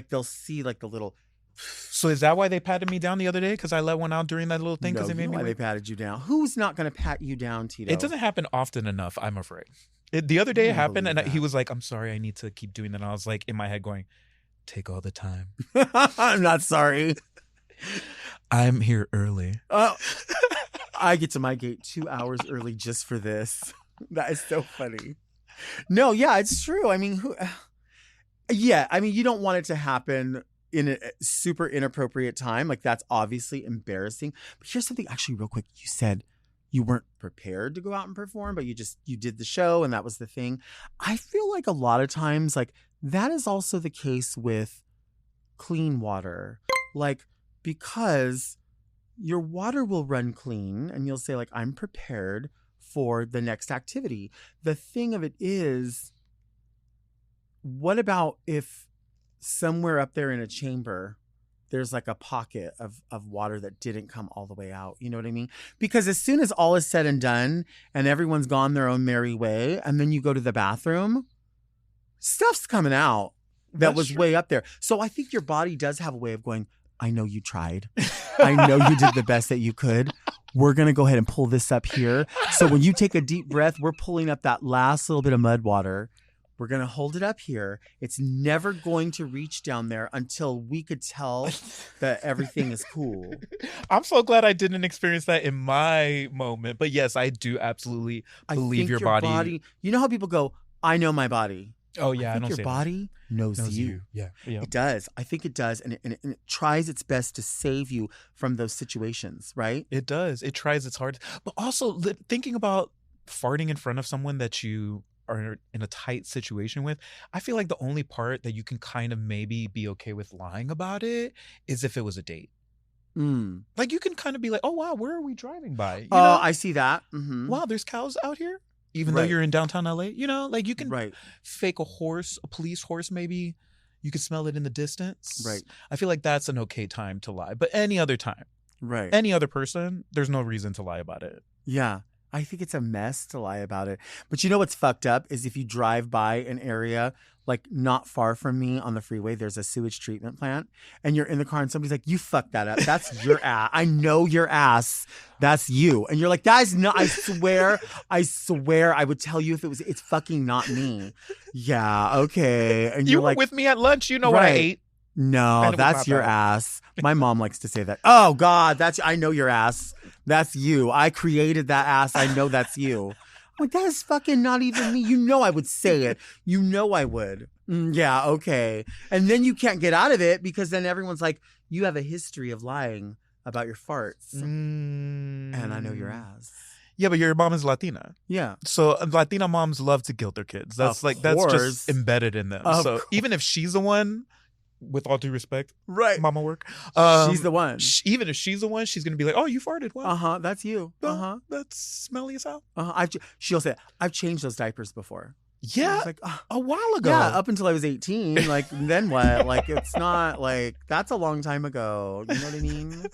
Speaker 1: they'll see like the little.
Speaker 2: So is that why they patted me down the other day? Because I let one out during that little thing?
Speaker 1: No,
Speaker 2: they made me
Speaker 1: why they patted you down. Who's not going to pat you down, Tito?
Speaker 2: It doesn't happen often enough, I'm afraid. The other day it happened and he was like, I'm sorry, I need to keep doing that. And I was like, in my head going, take all the time.
Speaker 1: I'm not sorry.
Speaker 2: I'm here early.
Speaker 1: I get to my gate 2 hours early just for this. That is so funny. No, yeah, it's true. I mean, you don't want it to happen in a super inappropriate time. Like, that's obviously embarrassing. But here's something actually real quick. You said you weren't prepared to go out and perform, but you did the show and that was the thing. I feel like a lot of times, like, that is also the case with clean water. Like, because your water will run clean and you'll say, like, I'm prepared for the next activity. The thing of it is, what about if somewhere up there in a chamber, there's like a pocket of water that didn't come all the way out? You know what I mean? Because as soon as all is said and done and everyone's gone their own merry way, and then you go to the bathroom, stuff's coming out that was way up there. So I think your body does have a way of going, I know you tried. I know you did the best that you could. We're going to go ahead and pull this up here. So when you take a deep breath, we're pulling up that last little bit of mud water. We're going to hold it up here. It's never going to reach down there until we could tell that everything is cool.
Speaker 2: I'm so glad I didn't experience that in my moment. But yes, I do absolutely believe your body.
Speaker 1: You know how people go, I know my body.
Speaker 2: Oh, yeah.
Speaker 1: I think your body knows you.
Speaker 2: Yeah.
Speaker 1: It does. I think it does. And it tries its best to save you from those situations, right?
Speaker 2: It does. It tries its hardest. But also thinking about farting in front of someone that you are in a tight situation with, I feel like the only part that you can kind of maybe be okay with lying about it is if it was a date. Like, you can kind of be like, oh, wow, where are we driving by? You know?
Speaker 1: I see that. Mm-hmm.
Speaker 2: Wow, there's cows out here? Even though you're in downtown LA, you know, like you can fake a police horse maybe. You can smell it in the distance.
Speaker 1: Right.
Speaker 2: I feel like that's an okay time to lie. But any other time, any other person, there's no reason to lie about it.
Speaker 1: Yeah. I think it's a mess to lie about it. But you know what's fucked up is if you drive by an area, like not far from me on the freeway, there's a sewage treatment plant, and you're in the car and somebody's like, you fucked that up. That's your ass. I know your ass. That's you. And you're like, that is not, I swear I would tell you if it's fucking not me. Yeah, okay. And
Speaker 2: you
Speaker 1: you're
Speaker 2: were
Speaker 1: like,
Speaker 2: with me at lunch. You know what I ate.
Speaker 1: No, that's your ass. My mom likes to say that. Oh God, I know your ass. That's you. I created that ass. I know that's you. I'm like, that is fucking not even me. You know I would say it. You know I would. Yeah, okay. And then you can't get out of it because then everyone's like, you have a history of lying about your farts. And I know your ass.
Speaker 2: Yeah, but your mom is Latina.
Speaker 1: Yeah.
Speaker 2: So Latina moms love to guilt their kids. That's that's just embedded in them. So even if she's the one, with all due respect, mama work.
Speaker 1: She's the one.
Speaker 2: Even if she's the one, she's gonna be like, "Oh, you farted." Wow.
Speaker 1: That's you.
Speaker 2: That's smelly as hell.
Speaker 1: She'll say, "I've changed those diapers before."
Speaker 2: Yeah,
Speaker 1: like,
Speaker 2: a while ago.
Speaker 1: Yeah, up until I was 18. Like, then what? Like, it's not like that's a long time ago. You know what I mean?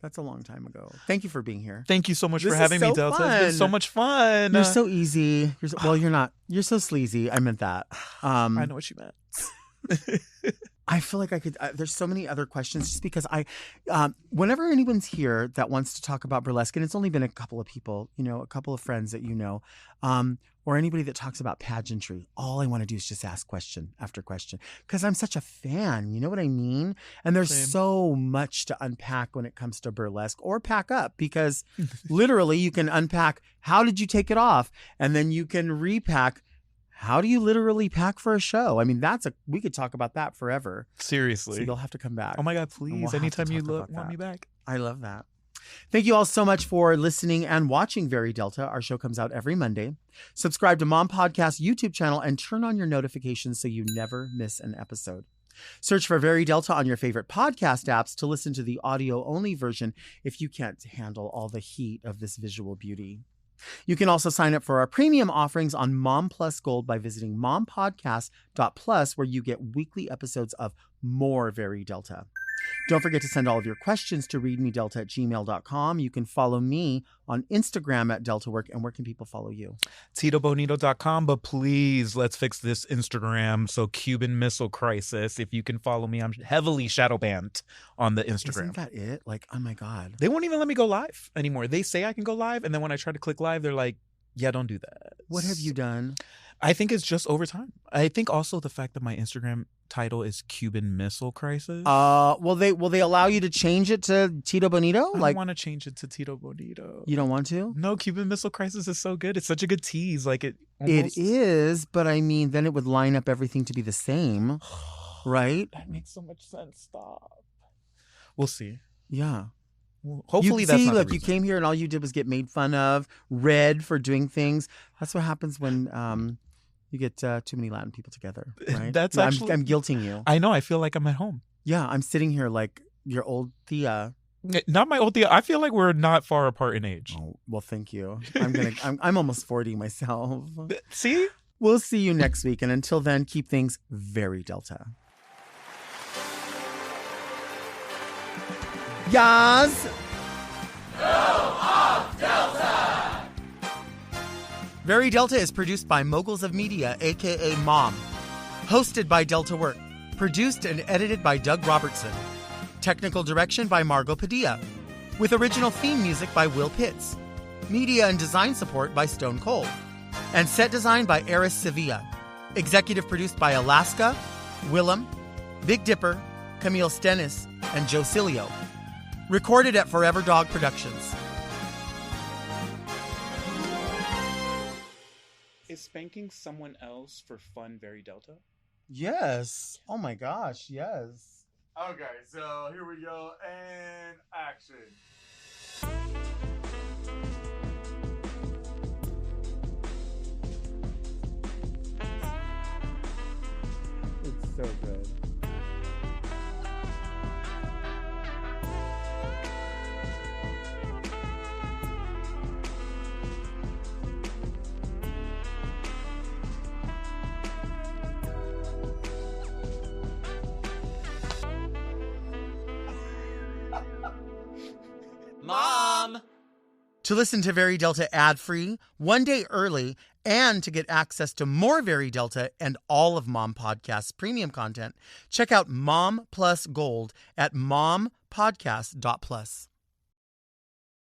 Speaker 1: That's a long time ago. Thank you for being here.
Speaker 2: Thank you so much for having me, Delta. It's been so much fun.
Speaker 1: You're so easy. You're not. You're so sleazy. I meant that.
Speaker 2: I know what you meant.
Speaker 1: I feel like I could. There's so many other questions just because whenever anyone's here that wants to talk about burlesque, and it's only been a couple of people, a couple of friends that or anybody that talks about pageantry, all I want to do is just ask question after question because I'm such a fan. You know what I mean? And there's so much to unpack when it comes to burlesque or pack up because literally you can unpack how did you take it off, and then you can repack. How do you literally pack for a show? I mean, we could talk about that forever.
Speaker 2: Seriously.
Speaker 1: So you'll have to come back.
Speaker 2: Oh my God, please. Anytime you want me back.
Speaker 1: I love that. Thank you all so much for listening and watching Very Delta. Our show comes out every Monday. Subscribe to Mom Podcast YouTube channel and turn on your notifications so you never miss an episode. Search for Very Delta on your favorite podcast apps to listen to the audio-only version if you can't handle all the heat of this visual beauty. You can also sign up for our premium offerings on Mom Plus Gold by visiting mompodcast.plus, where you get weekly episodes of more Very Delta. Don't forget to send all of your questions to readmedelta@gmail.com. You can follow me on Instagram at DeltaWork. And where can people follow you?
Speaker 2: TitoBonito.com. But please, let's fix this Instagram. So Cuban Missile Crisis. If you can follow me, I'm heavily shadow banned on the Instagram.
Speaker 1: Isn't that it? Like, oh my God.
Speaker 2: They won't even let me go live anymore. They say I can go live. And then when I try to click live, they're like, yeah, don't do that.
Speaker 1: What have you done?
Speaker 2: I think it's just over time. I think also the fact that my Instagram title is Cuban Missile Crisis.
Speaker 1: Will they allow you to change it to Tito Bonito?
Speaker 2: I don't want to change it to Tito Bonito.
Speaker 1: You don't want to?
Speaker 2: No, Cuban Missile Crisis is so good. It's such a good tease. Like it
Speaker 1: is, but I mean, then it would line up everything to be the same, right?
Speaker 2: That makes so much sense. Stop. We'll see.
Speaker 1: Yeah.
Speaker 2: Well, hopefully that's not the reason.
Speaker 1: You came here and all you did was get made fun of, read for doing things. That's what happens when you get too many Latin people together, right? I'm guilting you.
Speaker 2: I know. I feel like I'm at home.
Speaker 1: Yeah, I'm sitting here like your old Thea.
Speaker 2: Not my old Thea. I feel like we're not far apart in age.
Speaker 1: Oh, well, thank you. I'm almost 40 myself.
Speaker 2: See?
Speaker 1: We'll see you next week, and until then, keep things very Delta. Yas.
Speaker 3: Go off, Delta!
Speaker 1: Very Delta is produced by Moguls of Media, a.k.a. Mom. Hosted by Delta Work. Produced and edited by Doug Robertson. Technical direction by Margot Padilla. With original theme music by Will Pitts. Media and design support by Stone Cold. And set design by Eris Sevilla. Executive produced by Alaska, Willem, Big Dipper, Camille Stennis, and Joe Cilio. Recorded at Forever Dog Productions.
Speaker 2: Is spanking someone else for fun very Delta?
Speaker 1: Yes. Oh my gosh, yes.
Speaker 4: Okay, so here we go, and action.
Speaker 1: It's so good.
Speaker 3: Mom!
Speaker 1: To listen to Very Delta ad-free, one day early, and to get access to more Very Delta and all of Mom Podcast's premium content, check out Mom Plus Gold at mompodcast.plus.